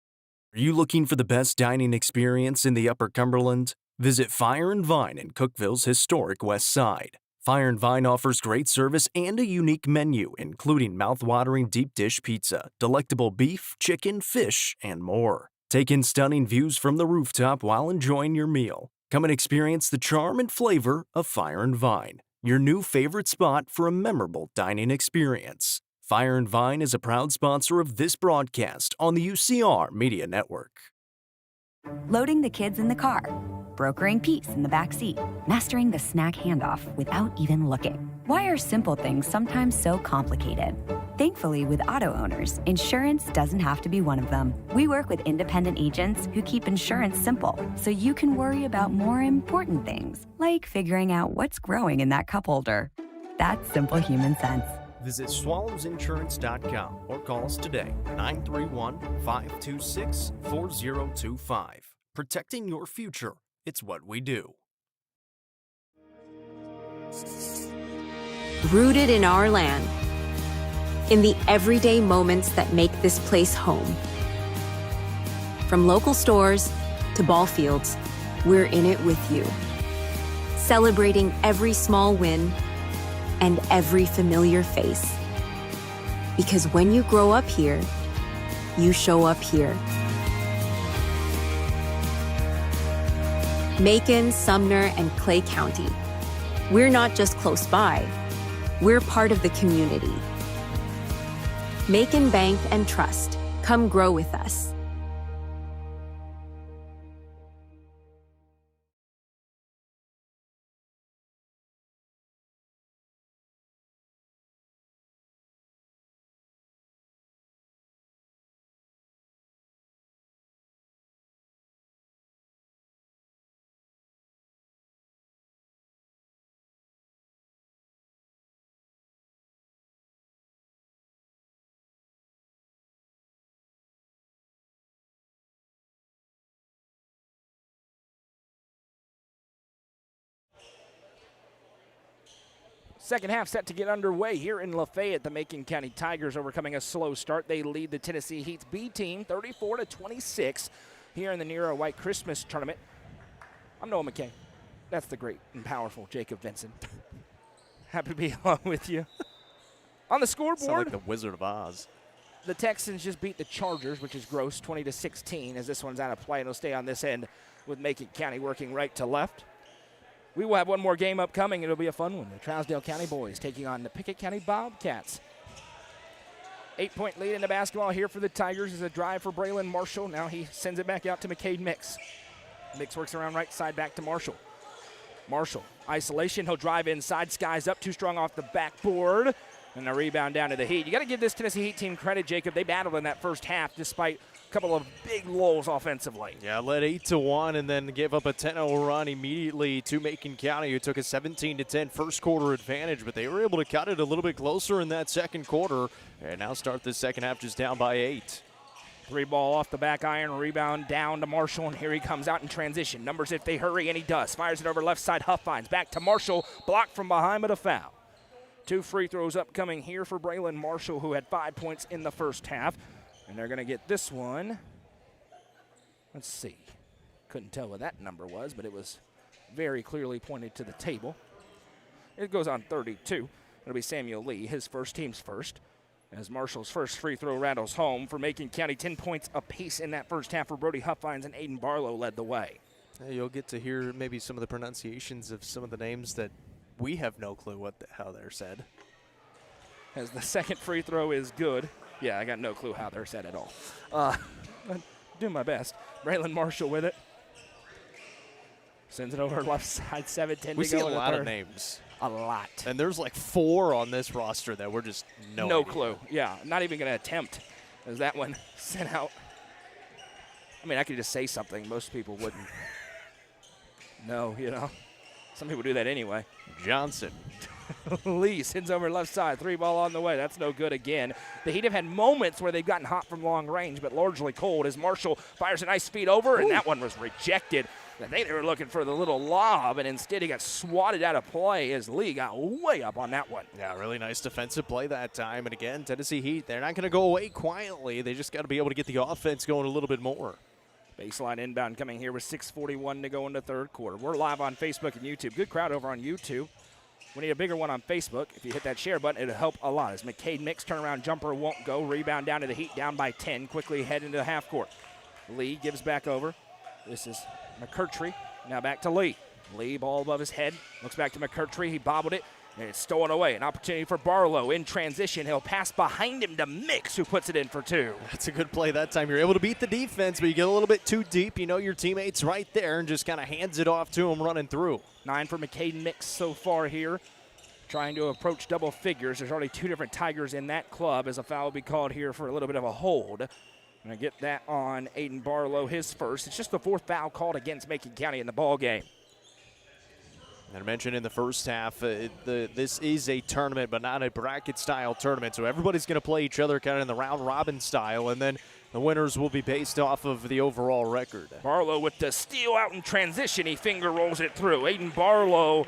Are you looking for the best dining experience in the Upper Cumberland? Visit Fire and Vine in Cookeville's historic West Side. Fire and Vine offers great service and a unique menu, including mouth-watering deep dish pizza, delectable beef, chicken, fish, and more. Take in stunning views from the rooftop while enjoying your meal. Come and experience the charm and flavor of Fire and Vine, your new favorite spot for a memorable dining experience. Fire and Vine is a proud sponsor of this broadcast on the UCR Media Network. Loading the kids in the car, brokering peace in the back seat, mastering the snack handoff without even looking. Why are simple things sometimes so complicated? Thankfully, with auto owners, insurance doesn't have to be one of them. We work with independent agents who keep insurance simple, so you can worry about more important things, like figuring out what's growing in that cup holder. That's simple human sense. Visit swallowsinsurance.com or call us today, 931-526-4025. Protecting your future, it's what we do. Rooted in our land, in the everyday moments that make this place home. From local stores to ball fields, we're in it with you. Celebrating every small win and every familiar face. Because when you grow up here, you show up here. Macon, Sumner, and Clay County. We're not just close by, we're part of the community. Macon Bank and Trust. Come grow with us. Second half set to get underway here in Lafayette. The Macon County Tigers overcoming a slow start. They lead the Tennessee Heat's B team 34-26 here in the Nero White Christmas tournament. I'm Noah McKay. That's the great and powerful Jacob Vinson. Happy to be along with you. On the scoreboard, Sound like the Wizard of Oz. the Texans just beat the Chargers, which is gross, 20-16, as this one's out of play, and it'll stay on this end with Macon County working right to left. We will have one more game upcoming. It'll be a fun one. The Trousdale County boys taking on the Pickett County Bobcats. 8-point lead in the basketball here for the Tigers is a drive for Braylon Marshall. Now he sends it back out to McCade Mix. Mix works around right side back to Marshall. Marshall, isolation. He'll drive inside. Skies up, too strong off the backboard. And a rebound down to the Heat. You got to give this Tennessee Heat team credit, Jacob. They battled in that first half despite a couple of big lulls offensively. Yeah, led 8-1 and then gave up a 10-0 run immediately to Macon County, who took a 17-10 first quarter advantage, but they were able to cut it a little bit closer in that second quarter and now start the second half just down by 8. Three ball off the back iron, rebound down to Marshall, and here he comes out in transition. Numbers if they hurry, and he does. Fires it over left side, Huff finds. Back to Marshall, blocked from behind, but a foul. 2 free throws upcoming here for Braylon Marshall, who had 5 points in the first half. And they're going to get this one. Let's see. Couldn't tell what that number was, but it was very clearly pointed to the table. It goes on 32. It'll be Samuel Lee, his first, team's first. As Marshall's first free throw rattles home for Macon County. 10 points apiece in that first half for Brody Huffines, and Aiden Barlow led the way. You'll get to hear maybe some of the pronunciations of some of the names that we have no clue how they're said. As the second free throw is good. Yeah, I got no clue how they're said at all. I'm doing my best. Braylon Marshall with it. Sends it over left side, 7-10 to go. We see a lot third. of names. A lot. And there's like 4 on this roster that we're just no idea. Clue. Yeah, not even going to attempt as that one sent out. I mean, I could just say something. Most people wouldn't know, you know. Some people do that anyway. Johnson. Lee sends over left side. 3-ball on the way. That's no good again. The Heat have had moments where they've gotten hot from long range, but largely cold as Marshall fires a nice speed over, and that one was rejected. I think they were looking for the little lob, and instead he got swatted out of play as Lee got way up on that one. Yeah, really nice defensive play that time. And again, Tennessee Heat, they're not going to go away quietly. They just got to be able to get the offense going a little bit more. Baseline inbound coming here with 6:41 to go in the third quarter. We're live on Facebook and YouTube. Good crowd over on YouTube. We need a bigger one on Facebook. If you hit that share button, it'll help a lot. As McCade Mix turnaround jumper won't go. Rebound down to the Heat, down by 10. Quickly head into the half court. Lee gives back over. This is McCurtry. Now back to Lee. Lee, ball above his head. Looks back to McCurtry. He bobbled it, and it's stolen away. An opportunity for Barlow in transition. He'll pass behind him to Mix, who puts it in for two. That's a good play that time. You're able to beat the defense, but you get a little bit too deep. You know your teammate's right there and just kind of hands it off to him running through. 9 for McCade Mix so far here. Trying to approach double figures. There's already 2 different Tigers in that club as a foul will be called here for a little bit of a hold. Going to get that on Aiden Barlow, his first. It's just the 4th foul called against Macon County in the ball game. And I mentioned in the first half, this is a tournament, but not a bracket-style tournament. So everybody's going to play each other kind of in the round-robin style, and then the winners will be based off of the overall record. Barlow with the steal out in transition. He finger rolls it through. Aiden Barlow,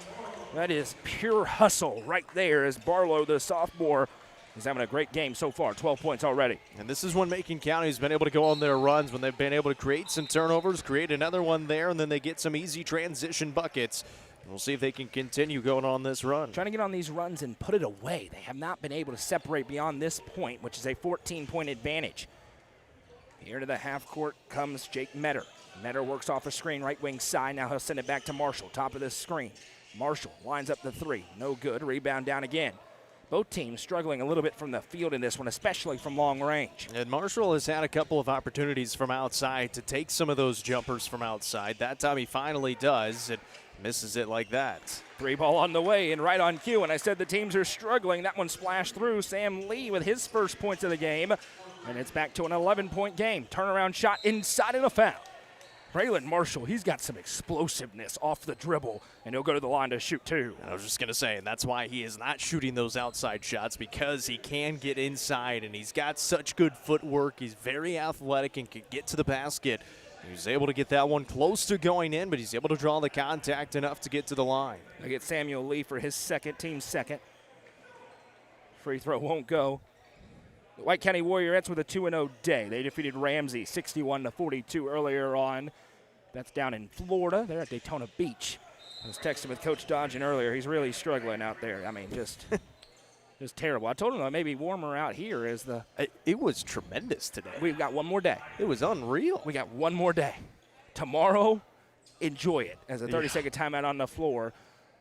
that is pure hustle right there as Barlow, the sophomore, is having a great game so far, 12 points already. And this is when Macon County has been able to go on their runs, when they've been able to create some turnovers, create another one there, and then they get some easy transition buckets. We'll see if they can continue going on this run. Trying to get on these runs and put it away. They have not been able to separate beyond this point, which is a 14-point advantage. Here to the half court comes Jake Metter. Metter works off a screen, right wing side. Now he'll send it back to Marshall, top of this screen. Marshall lines up the 3. No good. Rebound down again. Both teams struggling a little bit from the field in this one, especially from long range. And Marshall has had a couple of opportunities from outside to take some of those jumpers from outside. That time he finally does. It misses it like that. 3-ball on the way and right on cue. And I said the teams are struggling. That one splashed through. Sam Lee with his first points of the game. And it's back to an 11-point game. Turnaround shot inside of the foul. Braylon Marshall, he's got some explosiveness off the dribble, and he'll go to the line to shoot 2. I was just going to say, and that's why he is not shooting those outside shots, because he can get inside, and he's got such good footwork. He's very athletic and can get to the basket. He was able to get that one close to going in, but he's able to draw the contact enough to get to the line. They get Samuel Lee for his team's second. Free throw won't go. The White County Warriorettes with a 2-0 day. They defeated Ramsey 61-42 earlier on. That's down in Florida. They're at Daytona Beach. I was texting with Coach Dodgen earlier. He's really struggling out there. I mean, just terrible. I told him it may be warmer out here as the. It was tremendous today. We've got one more day. It was unreal. We got one more day. Tomorrow, enjoy it as a 30-second timeout on the floor.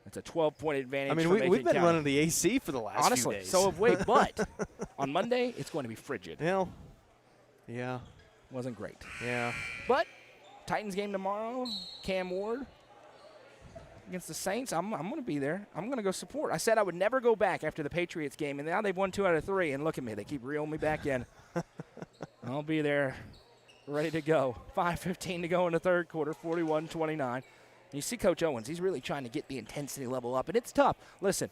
It's a 12-point advantage. I mean, we've been running the AC for the last few days. So have we, but on Monday, it's going to be frigid. Yeah. Wasn't great. Yeah. But Titans game tomorrow, Cam Ward against the Saints. I'm going to be there. I'm going to go support. I said I would never go back after the Patriots game, and now they've won 2 out of 3, and look at me. They keep reeling me back in. I'll be there ready to go. 5:15 to go in the third quarter, 41-29. You see Coach Owens, he's really trying to get the intensity level up, and it's tough. Listen,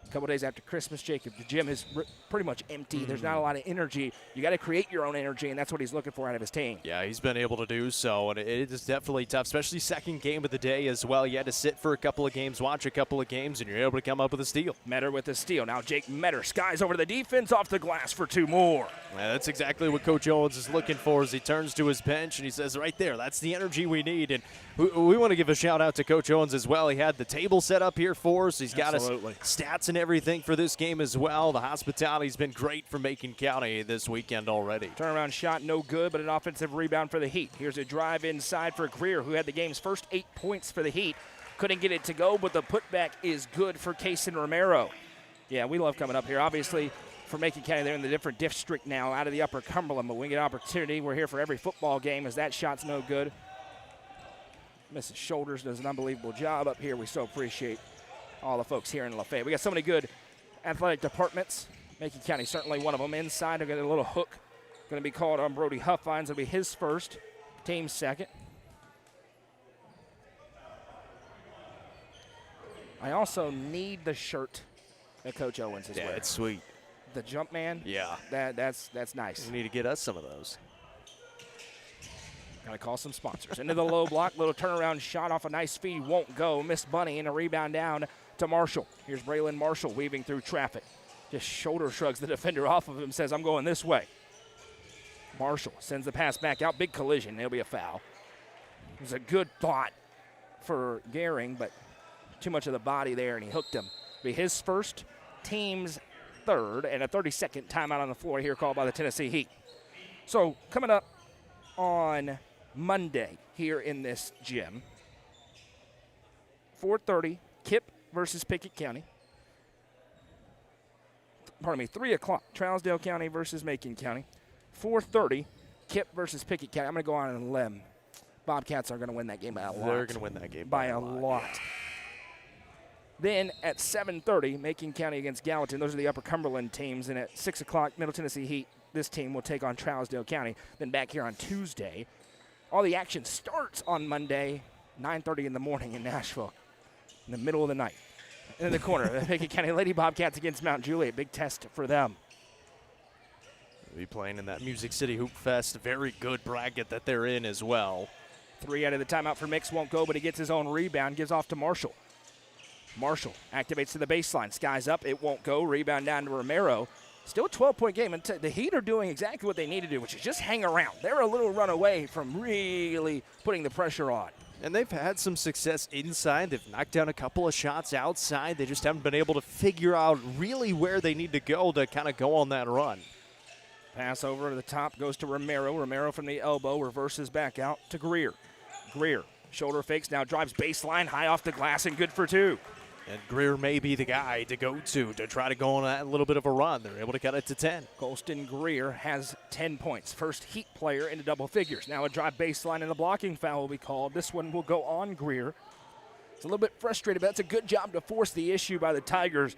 a couple days after Christmas, Jacob, the gym is pretty much empty. There's not a lot of energy. You got to create your own energy, and that's what he's looking for out of his team. Yeah, he's been able to do so, and it is definitely tough, especially second game of the day as well. You had to sit for a couple of games, watch a couple of games, and you're able to come up with a steal. Metter with a steal. Now Jake Metter skies over to the defense, off the glass for 2 more. Yeah, that's exactly what Coach Owens is looking for as he turns to his bench, and he says, right there, that's the energy we need. And we want to give a shout-out to Coach Owens as well. He had the table set up here for us. He's got his stats and everything for this game as well. The hospitality's been great for Macon County this weekend already. Turnaround shot, no good, but an offensive rebound for the Heat. Here's a drive inside for Greer, who had the game's first 8 points for the Heat. Couldn't get it to go, but the putback is good for Kaysen Romero. Yeah, we love coming up here. Obviously, for Macon County, they're in the different district now, out of the Upper Cumberland, but we get an opportunity. We're here for every football game as that shot's no good. Mrs. Shoulders does an unbelievable job up here. We so appreciate all the folks here in Lafayette. We got so many good athletic departments. Macon County certainly one of them. Inside, they've got a little hook. Going to be called on Brody Huffines. It'll be his first, team's second. I also need the shirt that Coach Owens is wearing. Yeah, it's sweet. The jump man. Yeah. That's nice. We need to get us some of those. Gotta call some sponsors. Into the low block, little turnaround shot off a nice feed, won't go. Missed Bunny, and a rebound down to Marshall. Here's Braylon Marshall weaving through traffic. Just shoulder shrugs the defender off of him, says, I'm going this way. Marshall sends the pass back out. Big collision. It'll be a foul. It was a good thought for Gehring, but too much of the body there, and he hooked him. It'll be his first, team's third, and a 30-second timeout on the floor here called by the Tennessee Heat. So coming up on Monday here in this gym, 4:30, Kip versus Pickett County. 3 o'clock, Trousdale County versus Macon County. 4:30, Kip versus Pickett County. I'm going to go on a limb. Bobcats are going to win that game by a lot. They're going to win that game by a lot. Then at 7:30, Macon County against Gallatin. Those are the Upper Cumberland teams. And at 6 o'clock, Middle Tennessee Heat, this team will take on Trousdale County. Then back here on Tuesday. All the action starts on Monday, 9:30 in the morning in Nashville, in the middle of the night. In the corner, the Macon County Lady Bobcats against Mount Juliet. Big test for them. They'll be playing in that Music City Hoop Fest. Very good bracket that they're in as well. 3 out of the timeout for Mix won't go, but he gets his own rebound, gives off to Marshall. Marshall activates to the baseline. Skies up, it won't go. Rebound down to Romero. Still a 12-point game, and the Heat are doing exactly what they need to do, which is just hang around. They're a little run away from really putting the pressure on. And they've had some success inside. They've knocked down a couple of shots outside. They just haven't been able to figure out really where they need to go to kind of go on that run. Pass over to the top, goes to Romero. Romero from the elbow, reverses back out to Greer. Greer, shoulder fakes, now drives baseline, high off the glass, and good for 2. And Greer may be the guy to go to try to go on a little bit of a run. They're able to cut it to 10. Colston Greer has 10 points. First Heat player into double figures. Now a drive baseline and a blocking foul will be called. This one will go on Greer. It's a little bit frustrated, but that's a good job to force the issue by the Tigers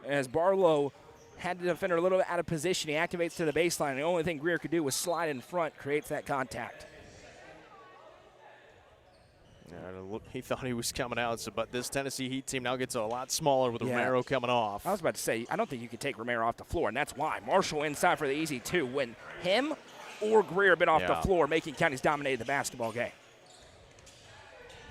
as Barlow had the defender a little bit out of position. He activates to the baseline, and the only thing Greer could do was slide in front, creates that contact. He thought he was coming out, but this Tennessee Heat team now gets a lot smaller with Romero coming off. I was about to say, I don't think you can take Romero off the floor, and that's why. Marshall inside for the easy 2. When him or Greer have been off the floor, Macon County's dominated the basketball game.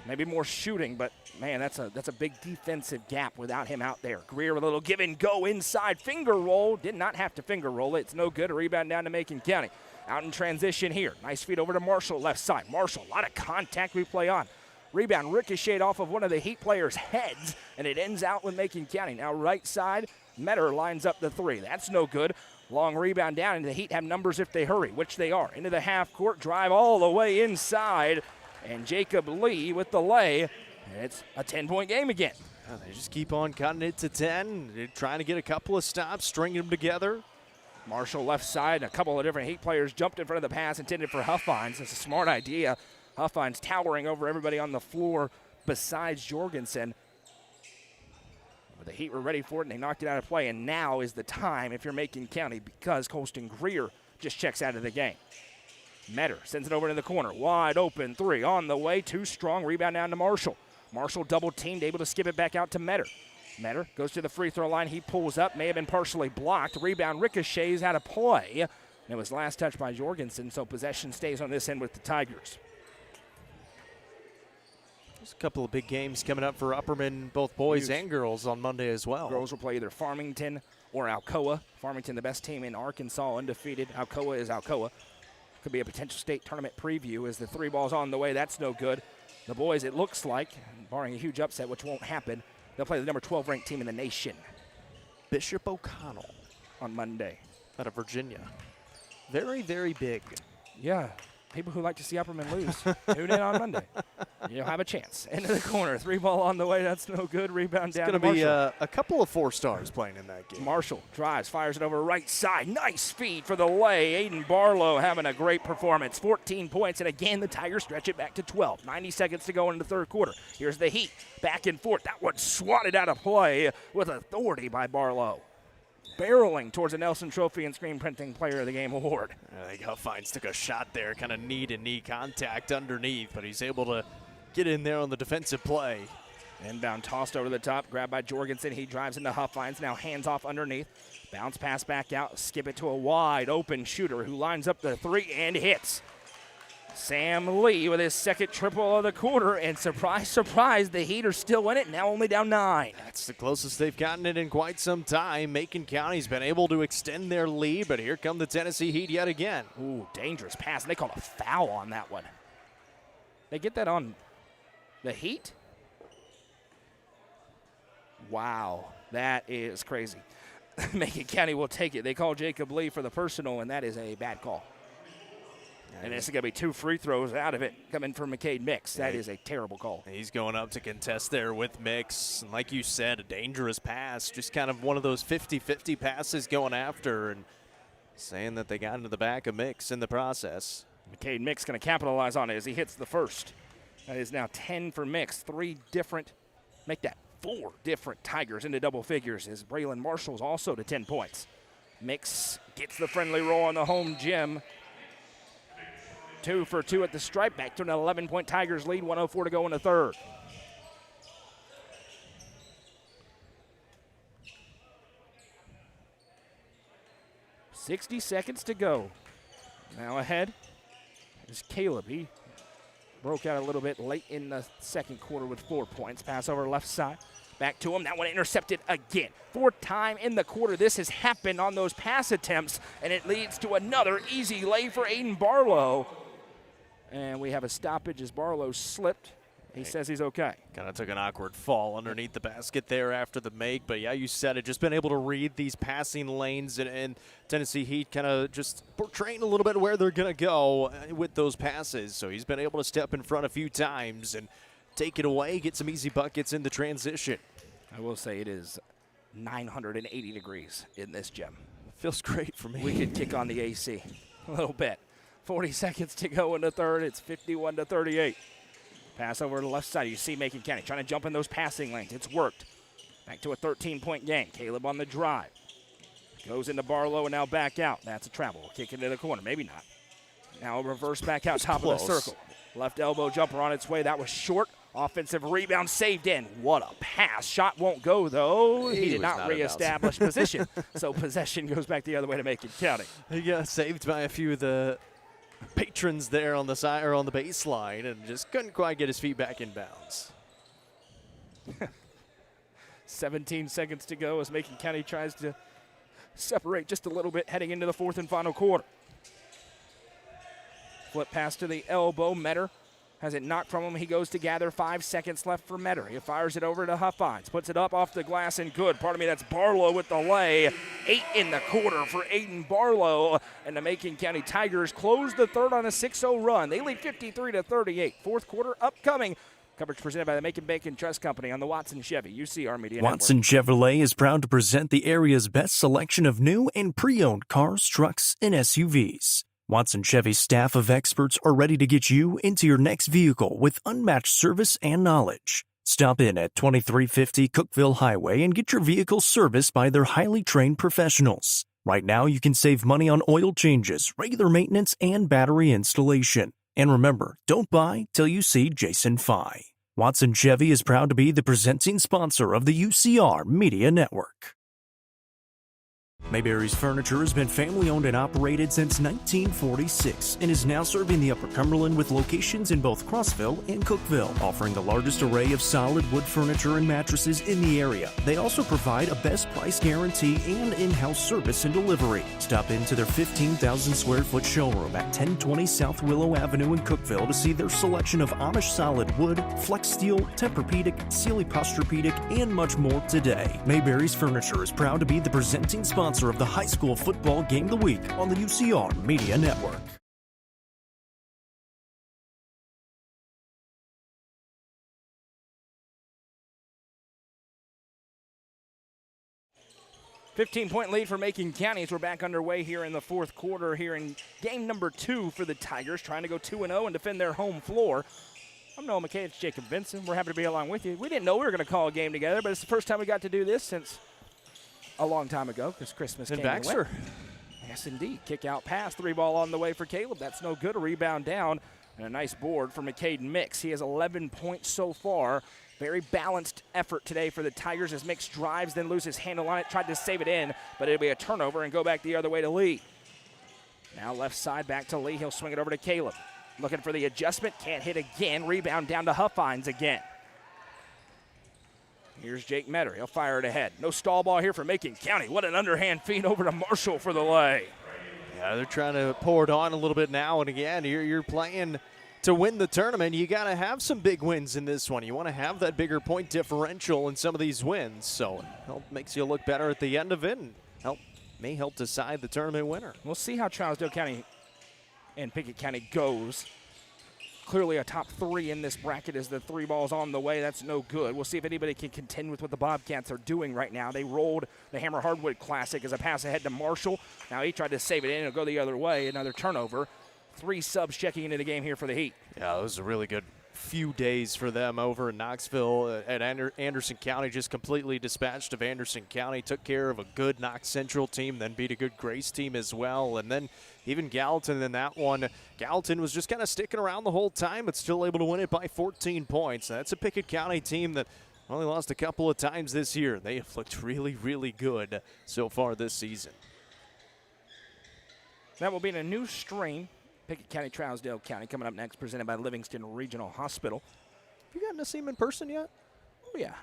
Maybe more shooting, but, man, that's a big defensive gap without him out there. Greer with a little give and go inside. Finger roll. Did not have to finger roll it. It's no good. A rebound down to Macon County. Out in transition here. Nice feed over to Marshall, left side. Marshall, a lot of contact we play on. Rebound ricocheted off of one of the Heat players' heads, and it ends out with Macon County. Now right side, Metter lines up the 3. That's no good. Long rebound down, and the Heat have numbers if they hurry, which they are. Into the half court, drive all the way inside, and Jacob Lee with the lay. And it's a 10-point game again. They just keep on cutting it to 10. They're trying to get a couple of stops, stringing them together. Marshall left side, and a couple of different Heat players jumped in front of the pass intended for Huffines. It's a smart idea. Huffines towering over everybody on the floor besides Jorgensen. But the Heat were ready for it, and they knocked it out of play. And now is the time if you're Macon County, because Colston Greer just checks out of the game. Metter sends it over to the corner. Wide open 3 on the way. Too strong. Rebound down to Marshall. Marshall double teamed, able to skip it back out to Metter. Metter goes to the free throw line. He pulls up. May have been partially blocked. Rebound ricochets out of play. And it was last touched by Jorgensen, so possession stays on this end with the Tigers. There's a couple of big games coming up for Upperman, both boys and girls, on Monday as well. Girls will play either Farmington or Alcoa. Farmington, the best team in Arkansas, undefeated. Alcoa is Alcoa. Could be a potential state tournament preview as the 3 ball's on the way. That's no good. The boys, it looks like, barring a huge upset, which won't happen, they'll play the number 12 ranked team in the nation. Bishop O'Connell. On Monday. Out of Virginia. Very, very big. Yeah. People who like to see Upperman lose, tune in on Monday. You'll have a chance. Into the corner, 3 ball on the way. That's no good. Rebound down to Marshall. It's going to be a couple of 4-stars playing in that game. Marshall drives, fires it over right side. Nice feed for the lay. Aiden Barlow having a great performance. 14 points, and again, the Tigers stretch it back to 12. 90 seconds to go in the third quarter. Here's the Heat. Back and forth. That one swatted out of play with authority by Barlow. Barreling towards a Nelson Trophy and Screen Printing Player of the Game award. I think Huffines took a shot there, kind of knee-to-knee contact underneath, but he's able to get in there on the defensive play. Inbound tossed over the top, grabbed by Jorgensen. He drives into Huffines, now hands off underneath. Bounce pass back out, skip it to a wide open shooter who lines up the three and hits. Sam Lee with his second triple of the quarter, and surprise, surprise, the Heat are still in it, now only down 9. That's the closest they've gotten it in quite some time. Macon County's been able to extend their lead, but here come the Tennessee Heat yet again. Ooh, dangerous pass. They called a foul on that one. They get that on the Heat? Wow, that is crazy. Macon County will take it. They call Jacob Lee for the personal, and that is a bad call. And this is going to be 2 free throws out of it coming from McCade Mix. That is a terrible call. He's going up to contest there with Mix. And like you said, a dangerous pass. Just kind of one of those 50-50 passes going after and saying that they got into the back of Mix in the process. McCade Mix going to capitalize on it as he hits the first. That is now 10 for Mix. 4 different Tigers into double figures as Braylon Marshall's also to 10 points. Mix gets the friendly roll on the home gym. 2 for 2 at the stripe, back to an 11-point Tigers lead, 1:04 to go in the third. $60 to go. Now ahead is Caleb. He broke out a little bit late in the second quarter with 4 points. Pass over left side. Back to him. That one intercepted again. 4th time in the quarter this has happened on those pass attempts, and it leads to another easy lay for Aiden Barlow. And we have a stoppage as Barlow slipped. He says he's okay. Kind of took an awkward fall underneath the basket there after the make. But, yeah, you said it. Just been able to read these passing lanes, and Tennessee Heat kind of just portraying a little bit where they're going to go with those passes. So he's been able to step in front a few times and take it away, get some easy buckets in the transition. I will say it is 980 degrees in this gym. Feels great for me. We could kick on the AC a little bit. 40 seconds to go in the third. It's 51-38. Pass over to the left side. You see Macon County trying to jump in those passing lanes. It's worked. Back to a 13-point game. Caleb on the drive. Goes into Barlow and now back out. That's a travel. Kick it to the corner. Maybe not. Now a reverse back out top of the circle. Left elbow jumper on its way. That was short. Offensive rebound saved in. What a pass. Shot won't go, though. He did not reestablish position. So possession goes back the other way to Macon County. He got saved by a few of the patrons there on the side or on the baseline and just couldn't quite get his feet back in bounds. 17 seconds to go as Macon County tries to separate just a little bit heading into the 4th and final quarter. Flip pass to the elbow. Metter has it knocked from him. He goes to gather. 5 seconds left for Metter. He fires it over to Huffines. Puts it up off the glass and good. Pardon me, that's Barlow with the lay. 8 in the quarter for Aiden Barlow. And the Macon County Tigers close the third on a 6-0 run. They lead 53-38. 4th quarter upcoming. Coverage presented by the Macon Bacon Trust Company on the Watson Chevy UCR Media Watson Network. Chevrolet is proud to present the area's best selection of new and pre-owned cars, trucks, and SUVs. Watson Chevy's staff of experts are ready to get you into your next vehicle with unmatched service and knowledge. Stop in at 2350 Cookeville Highway and get your vehicle serviced by their highly trained professionals. Right now, you can save money on oil changes, regular maintenance, and battery installation. And remember, don't buy till you see Jason Fye. Watson Chevy is proud to be the presenting sponsor of the UCR Media Network. Mayberry's Furniture has been family-owned and operated since 1946 and is now serving the Upper Cumberland with locations in both Crossville and Cookeville, offering the largest array of solid wood furniture and mattresses in the area. They also provide a best price guarantee and in-house service and delivery. Stop into their 15,000 square foot showroom at 1020 South Willow Avenue in Cookeville to see their selection of Amish solid wood, flex steel, Tempur-Pedic, Sealy Posturepedic, and much more today. Mayberry's Furniture is proud to be the presenting sponsor of the high school football game of the week on the UCR Media Network. $15-point lead for Macon County as we're back underway here in the 4th quarter here in game number 2 for the Tigers, trying to go 2-0 and defend their home floor. I'm Noah McKay. It's Jacob Benson. We're happy to be along with you. We didn't know we were going to call a game together, but it's the first time we got to do this since a long time ago because Christmas came and went. Yes, indeed. Kick out pass. 3 ball on the way for Caleb. That's no good. A rebound down And a nice board for McCade Mix. He has 11 points so far. Very balanced effort today for the Tigers as Mix drives, then loses handle on it, tried to save it in, but it'll be a turnover and go back the other way to Lee. Now left side back to Lee. He'll swing it over to Caleb. Looking for the adjustment, can't hit again. Rebound down to Huffines again. Here's Jake Metter. He'll fire it ahead. No stall ball here for Macon County. What an underhand feed over to Marshall for the lay. Yeah, they're trying to pour it on a little bit now. And again, you're playing to win the tournament. You got to have some big wins in this one. You want to have that bigger point differential in some of these wins. So it makes you look better at the end of it and may help decide the tournament winner. We'll see how Trousdale County and Pickett County goes. Clearly a top three in this bracket as the three balls on the way. That's no good. We'll see if anybody can contend with what the Bobcats are doing right now. They rolled the Hammer Hardwood Classic as a pass ahead to Marshall. Now he tried to save it in. It'll go the other way. Another turnover. 3 subs checking into the game here for the Heat. Yeah, it was a really good few days for them over in Knoxville at Anderson County. Just completely dispatched of Anderson County. Took care of a good Knox Central team, then beat a good Grace team as well. And then even Gallatin in that one. Gallatin was just kind of sticking around the whole time, but still able to win it by 14 points. That's a Pickett County team that only lost a couple of times this year. They have looked really, really good so far this season. That will be in a new stream. Pickett County, Trousdale County coming up next, presented by Livingston Regional Hospital. Have you gotten to see him in person yet? Oh, yeah.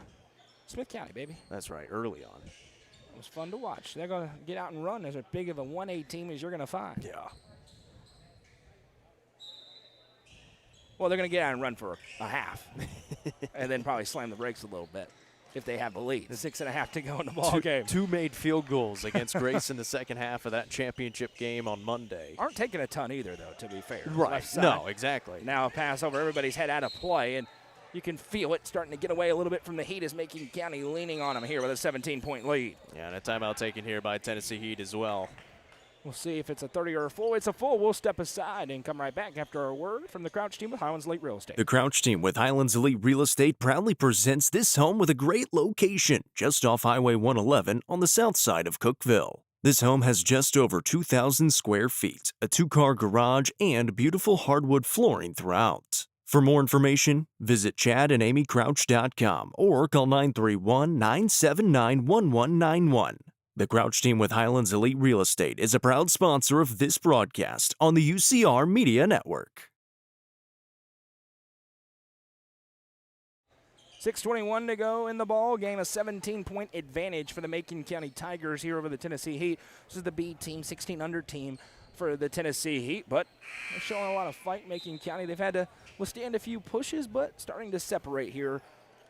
Smith County, baby. That's right, early on. It was fun to watch. They're going to get out and run as big of a 1A team as you're going to find. Yeah. Well, they're going to get out and run for a half and then probably slam the brakes a little bit if they have the lead. 6.5 to go in the ball game. Two made field goals against Grace in the second half of that championship game on Monday. Aren't taking a ton either, though, to be fair. Right. No, exactly. Now a pass over everybody's head out of play, and you can feel it starting to get away a little bit from the Heat as Macon County leaning on them here with a 17-point lead. Yeah, and a timeout taken here by Tennessee Heat as well. We'll see if it's a 30 or a full. It's a full. We'll step aside and come right back after a word from the Crouch team with Highlands Elite Real Estate. The Crouch team with Highlands Elite Real Estate proudly presents this home with a great location just off Highway 111 on the south side of Cookeville. This home has just over 2,000 square feet, a 2-car garage, and beautiful hardwood flooring throughout. For more information, visit chadandamycrouch.com or call 931-979-1191. The Crouch team with Highlands Elite Real Estate is a proud sponsor of this broadcast on the UCR Media Network. 6:21 to go in the ball game. A 17-point advantage for the Macon County Tigers here over the Tennessee Heat. This is the B team, 16 under team for the Tennessee Heat, but they're showing a lot of fight. Macon County, they've had to withstand a few pushes, but starting to separate here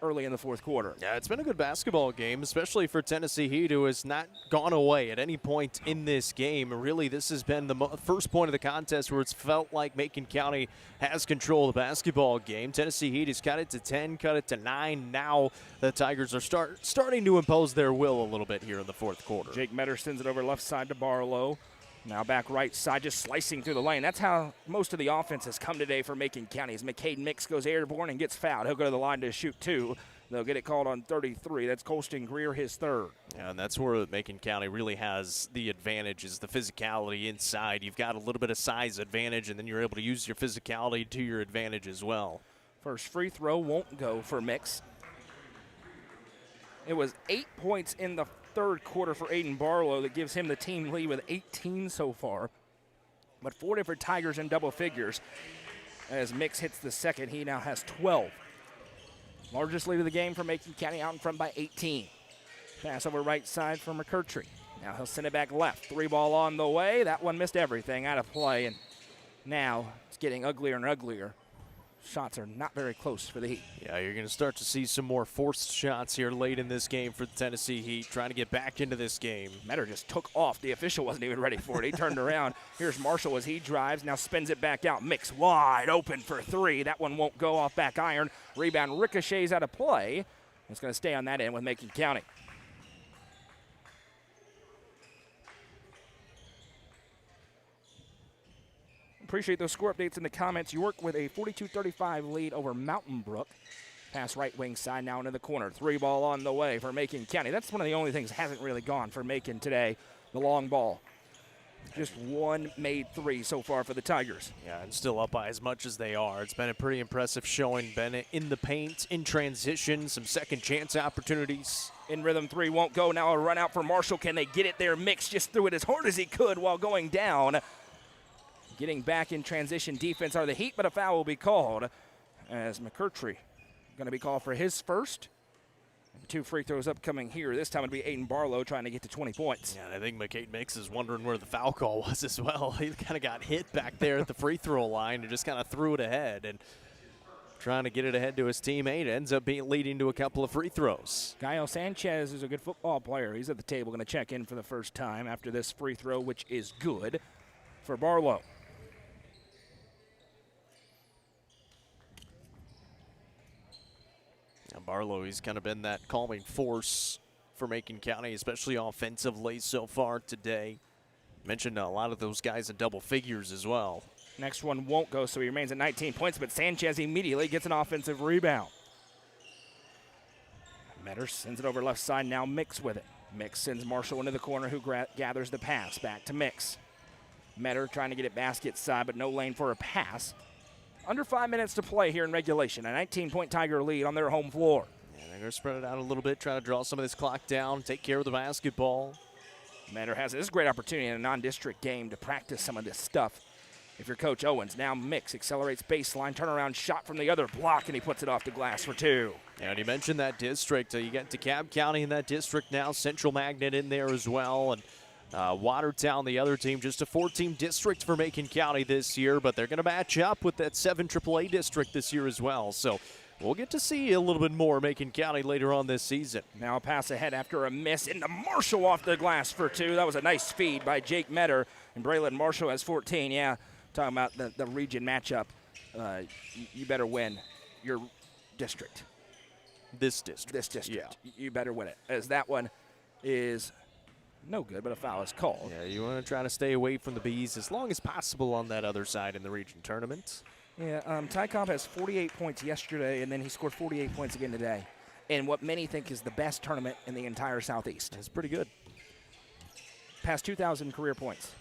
early in the fourth quarter. Yeah, it's been a good basketball game, especially for Tennessee Heat, who has not gone away at any point in this game. Really, this has been the first point of the contest where it's felt like Macon County has control of the basketball game. Tennessee Heat has cut it to 10, cut it to 9. Now the Tigers are starting to impose their will a little bit here in the fourth quarter. Jake Metter sends it over left side to Barlow. Now back right side, just slicing through the lane. That's how most of the offense has come today for Macon County. As McCade Mix goes airborne and gets fouled. He'll go to the line to shoot 2. They'll get it called on 33. That's Colston Greer, his third. Yeah, and that's where Macon County really has the advantage, is the physicality inside. You've got a little bit of size advantage, and then you're able to use your physicality to your advantage as well. First free throw won't go for Mix. It was 8 points in the third quarter for Aiden Barlow that gives him the team lead with 18 so far. But 4 different Tigers in double figures. As Mix hits the second, he now has 12. Largest lead of the game for Macon County, out in front by 18. Pass over right side for McCurtry. Now he'll send it back left. 3 ball on the way. That one missed everything, out of play. And now it's getting uglier and uglier. Shots are not very close for the Heat. Yeah, you're going to start to see some more forced shots here late in this game for the Tennessee Heat, trying to get back into this game. Metter just took off. The official wasn't even ready for it. He turned around. Here's Marshall as he drives. Now spins it back out. Mix wide open for 3. That one won't go off back iron. Rebound ricochets out of play. It's going to stay on that end with Macon County. Appreciate those score updates in the comments. York with a 42-35 lead over Mountain Brook. Pass right wing side now into the corner. 3 ball on the way for Macon County. That's one of the only things that hasn't really gone for Macon today, the long ball. Just one made three so far for the Tigers. Yeah, and still up by as much as they are. It's been a pretty impressive showing. Bennett in the paint, in transition, some second chance opportunities. In rhythm, three won't go. Now a run out for Marshall. Can they get it there? Mix just threw it as hard as he could while going down. Getting back in transition defense are the Heat, but a foul will be called as McCurtry going to be called for his first. And 2 free throws upcoming here. This time it'll be Aiden Barlow trying to get to 20 points. Yeah, and I think McCade Mix is wondering where the foul call was as well. He kind of got hit back there at the free throw line and just kind of threw it ahead. And trying to get it ahead to his teammate, ends up leading to a couple of free throws. Gael Sanchez is a good football player. He's at the table, going to check in for the first time after this free throw, which is good for Barlow. Now Barlow, he's kind of been that calming force for Macon County, especially offensively so far today. Mentioned a lot of those guys in double figures as well. Next one won't go, so he remains at 19 points, but Sanchez immediately gets an offensive rebound. Metter sends it over left side, now Mix with it. Mix sends Marshall into the corner, who gathers the pass. Back to Mix. Metter trying to get it basket side, but no lane for a pass. Under 5 minutes to play here in regulation. A 19-point Tiger lead on their home floor. Yeah, they're going to spread it out a little bit, try to draw some of this clock down, take care of the basketball. Metter has this great opportunity in a non-district game to practice some of this stuff. If you're Coach Owens, now Mix accelerates baseline, turnaround shot from the other block, and he puts it off the glass for 2. Yeah, and you mentioned that district. You get DeKalb County in that district now, Central Magnet in there as well, and Watertown, the other team, just a 4-team district for Macon County this year, but they're going to match up with that 7 AAA district this year as well. So we'll get to see a little bit more Macon County later on this season. Now a pass ahead after a miss into Marshall off the glass for 2. That was a nice feed by Jake Metter, and Braylon Marshall has 14. Yeah, talking about the region matchup, you better win your district. This district. This district. Yeah. You better win it, as that one is no good, but a foul is called. Yeah, you want to try to stay away from the Bees as long as possible on that other side in the region tournament. Yeah, Ty Cobb has 48 points yesterday, and then he scored 48 points again today. And what many think is the best tournament in the entire Southeast. That's pretty good. Past 2,000 career points,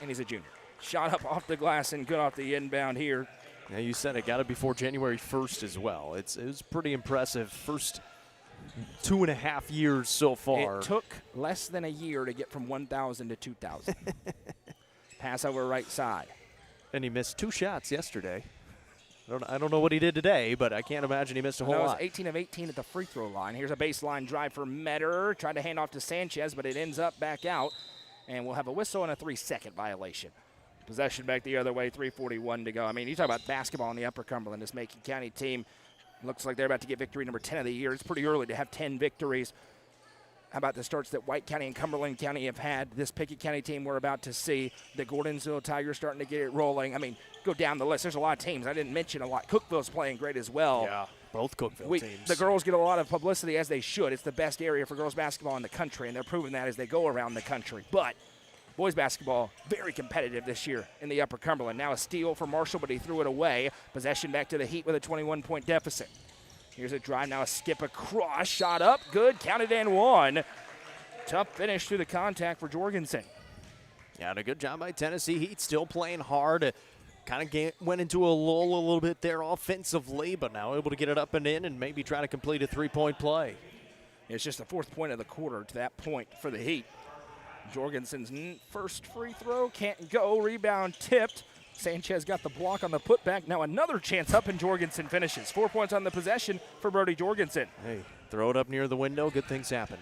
and he's a junior. Shot up off the glass and good off the inbound here. Yeah, you said it got it before January 1st as well. It was pretty impressive. First 2.5 years so far. It took less than a year to get from 1,000 to 2,000. Pass over right side. And he missed 2 shots yesterday. I don't know what he did today, but I can't imagine he missed a whole lot. 18 of 18 at the free throw line. Here's a baseline drive for Metter. Tried to hand off to Sanchez, but it ends up back out. And we'll have a whistle and a 3-second violation. Possession back the other way, 3:41 to go. I mean, you talk about basketball in the Upper Cumberland. This Macon County team looks like they're about to get victory number 10 of the year. It's pretty early to have 10 victories. How about the starts that White County and Cumberland County have had? This Pickett County team we're about to see. The Gordonsville Tigers starting to get it rolling. I mean, go down the list. There's a lot of teams. I didn't mention a lot. Cookville's playing great as well. Yeah, both Cookville teams. The girls get a lot of publicity, as they should. It's the best area for girls basketball in the country, and they're proving that as they go around the country. But boys basketball, very competitive this year in the Upper Cumberland. Now a steal for Marshall, but he threw it away. Possession back to the Heat with a 21-point deficit. Here's a drive, now a skip across. Shot up, good, counted and one. Tough finish through the contact for Jorgensen. Yeah, and a good job by Tennessee Heat, still playing hard. Kind of went into a lull a little bit there offensively, but now able to get it up and in and maybe try to complete a 3-point play. It's just the 4th point of the quarter to that point for the Heat. Jorgensen's first free throw can't go. Rebound tipped. Sanchez got the block on the putback. Now another chance up, and Jorgensen finishes. 4 points on the possession for Brody Jorgensen. Hey, throw it up near the window. Good things happen.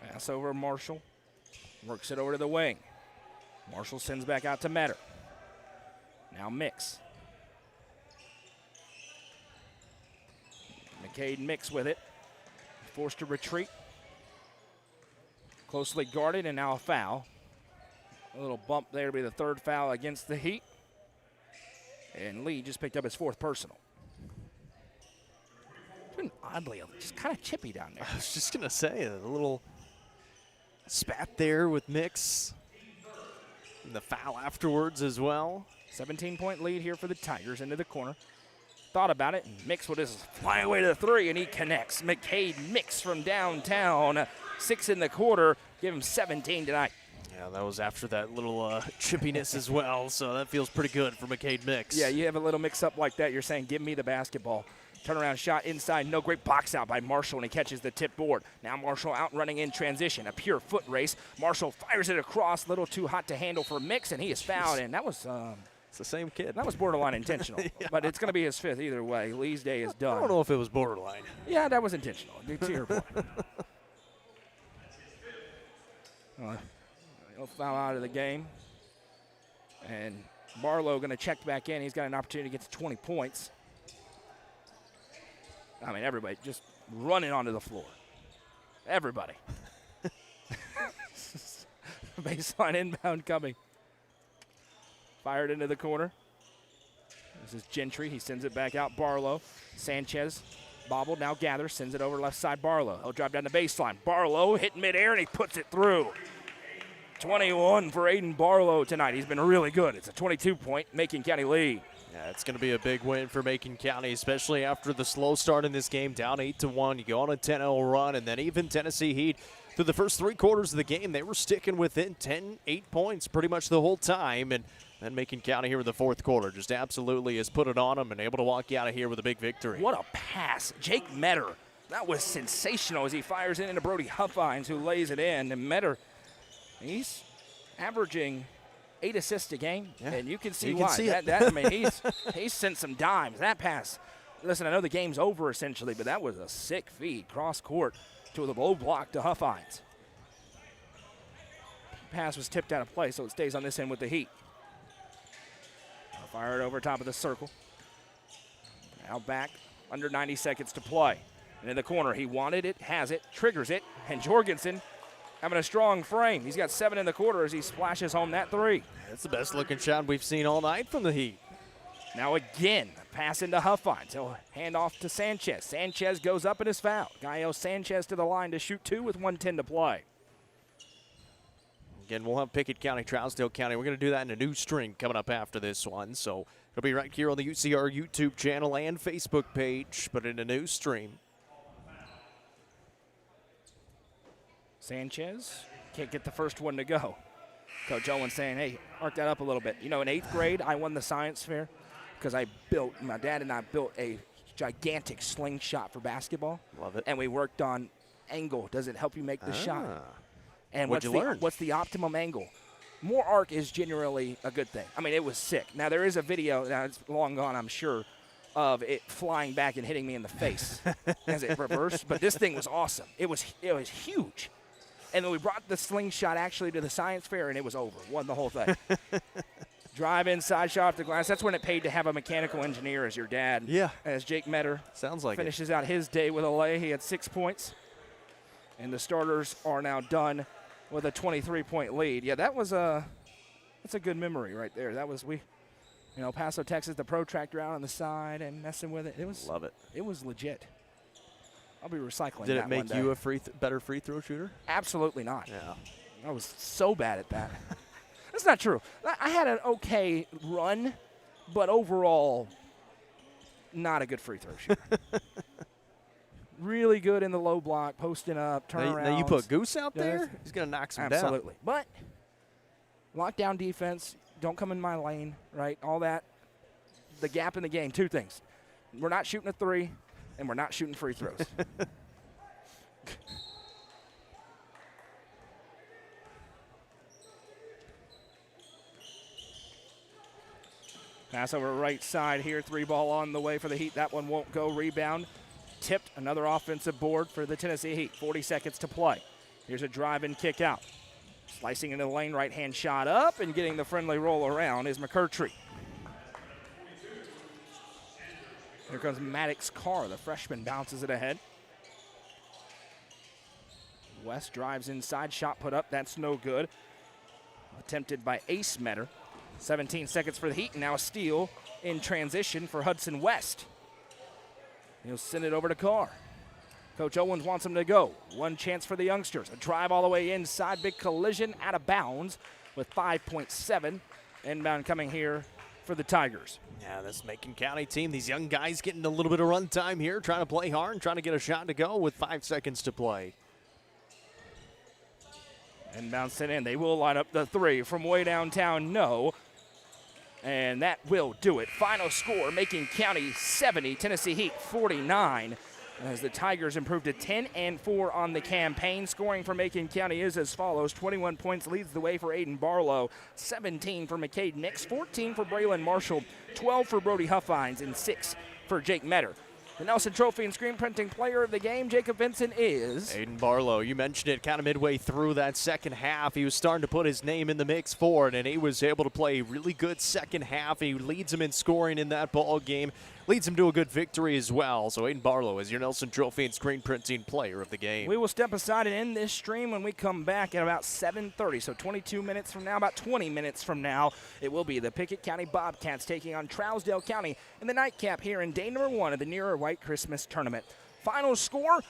Pass over Marshall. Works it over to the wing. Marshall sends back out to Metter. Now Mix. McCade Mix with it. Forced to retreat. Closely guarded, and now a foul. A little bump there to be the 3rd foul against the Heat. And Lee just picked up his 4th personal. It's been oddly just kind of chippy down there. I was just going to say, a little spat there with Mix. And the foul afterwards as well. 17-point lead here for the Tigers into the corner. Thought about it, and Mix would just fly away to the 3, and he connects. McCade Mix from downtown. 6 in the quarter. Give him 17 tonight. Yeah, Yeah, that was after that little chippiness as well, so that feels pretty good for McCade Mix. Yeah, you have a little mix-up like that. You're saying, give me the basketball. Turnaround shot inside. No, great box out by Marshall, and he catches the tip board. Now Marshall out running in transition. A pure foot race. Marshall fires it across. Little too hot to handle for Mix, and he is fouled. And that was it's the same kid. That was borderline intentional. Yeah. But it's going to be his fifth either way. Lee's day is done. I don't know if it was borderline. Yeah, that was intentional. To your point. He'll foul out of the game. And Barlow going to check back in. He's got an opportunity to get to 20 points. I mean, everybody just running onto the floor. Everybody. Baseline inbound coming. Fired into the corner. This is Gentry. He sends it back out. Barlow. Sanchez bobbled. Now gathers. Sends it over left side. Barlow. He'll drive down the baseline. Barlow hit midair, and he puts it through. 21 for Aiden Barlow tonight. He's been really good. It's a 22-point Macon County lead. Yeah, it's going to be a big win for Macon County, especially after the slow start in this game, down 8-1. You go on a 10-0 run, and then even Tennessee Heat, through the first 3 quarters of the game, they were sticking within 8 points pretty much the whole time. And then Macon County here in the fourth quarter just absolutely has put it on them and able to walk out of here with a big victory. What a pass. Jake Metter. That was sensational as he fires it into Brody Huffines, who lays it in. And Metter, he's averaging 8 assists a game, and you can see why. I mean, he's sent some dimes. That pass, listen, I know the game's over essentially, but that was a sick feed cross court to the low block to Huffines. Pass was tipped out of play, so it stays on this end with the Heat. Fire it over top of the circle. Now back, under 90 seconds to play. And in the corner, he wanted it, has it, triggers it, and Jorgensen having a strong frame. He's got 7 in the quarter as he splashes home that 3. That's the best looking shot we've seen all night from the Heat. Now again, pass into Huffines. He'll hand off to Sanchez. Sanchez goes up and is fouled. Gallo Sanchez to the line to shoot 2 with 1:10 to play. Again, we'll have Pickett County, Trousdale County. We're going to do that in a new string coming up after this one. So it'll be right here on the UCR YouTube channel and Facebook page, but in a new stream. Sanchez can't get the first one to go. Coach Owen saying, hey, arc that up a little bit. You know, in 8th grade, I won the science fair because my dad and I built a gigantic slingshot for basketball. Love it. And we worked on angle. Does it help you make the shot? And what'd you learn? What's the optimum angle? More arc is generally a good thing. I mean, it was sick. Now, there is a video, now it's long gone, I'm sure, of it flying back and hitting me in the face as it reversed. But this thing was awesome. It was huge. And then we brought the slingshot actually to the science fair, and it was over. Won the whole thing. Drive inside, shot off the glass. That's when it paid to have a mechanical engineer as your dad. Yeah. As Jake Metter sounds like finishes out his day with a lay. He had 6 points. And the starters are now done with a 23-point lead. Yeah, that's a good memory right there. That was El Paso, Texas, the protractor out on the side and messing with it. Love it. It was legit. I'll be recycling that. Did it make one day. you a better free throw shooter? Absolutely not. Yeah. I was so bad at that. That's not true. I had an okay run, but overall, not a good free throw shooter. Really good in the low block, posting up, turnarounds. Now you put Goose out there, he's going to knock some down. Absolutely. But lockdown defense, don't come in my lane, right? All that. The gap in the game, 2 things. We're not shooting a 3, and we're not shooting free throws. Pass over right side here. 3 ball on the way for the Heat. That one won't go. Rebound. Tipped. Another offensive board for the Tennessee Heat. 40 seconds to play. Here's a drive and kick out. Slicing into the lane. Right-hand shot up and getting the friendly roll around is McCurtry. Here comes Maddox Carr. The freshman bounces it ahead. West drives inside. Shot put up. That's no good. Attempted by Ace Metter. 17 seconds for the Heat, and now a steal in transition for Hudson West. He'll send it over to Carr. Coach Owens wants him to go. One chance for the youngsters. A drive all the way inside. Big collision out of bounds with 5.7. Inbound coming here for the Tigers. Yeah, this Macon County team, these young guys getting a little bit of run time here, trying to play hard and trying to get a shot to go with 5 seconds to play. And bounce it in. They will line up the three from way downtown. No. And that will do it. Final score, Macon County 70, Tennessee Heat 49. As the Tigers improved to 10-4 on the campaign. Scoring for Macon County is as follows. 21 points leads the way for Aiden Barlow, 17 for McCade Nix, 14 for Braylon Marshall, 12 for Brody Huffines, and 6 for Jake Metter. The Nelson Trophy and Screen Printing Player of the Game, Jacob Vincent, is Aiden Barlow. You mentioned it kind of midway through that second half. He was starting to put his name in the mix for it, and he was able to play a really good second half. He leads him in scoring in that ball game, leads him to a good victory as well. So Aiden Barlow is your Nelson Trophy and Screen Printing Player of the Game. We will step aside and end this stream when we come back at about 7:30. So 22 minutes from now, about 20 minutes from now, it will be the Pickett County Bobcats taking on Trousdale County in the nightcap here in day number 1 of the Nearer White Christmas Tournament. Final score,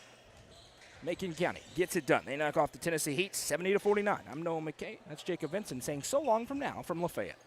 Macon County gets it done. They knock off the Tennessee Heat 70-49. I'm Noah McKay. That's Jacob Vincent saying so long from now from Lafayette.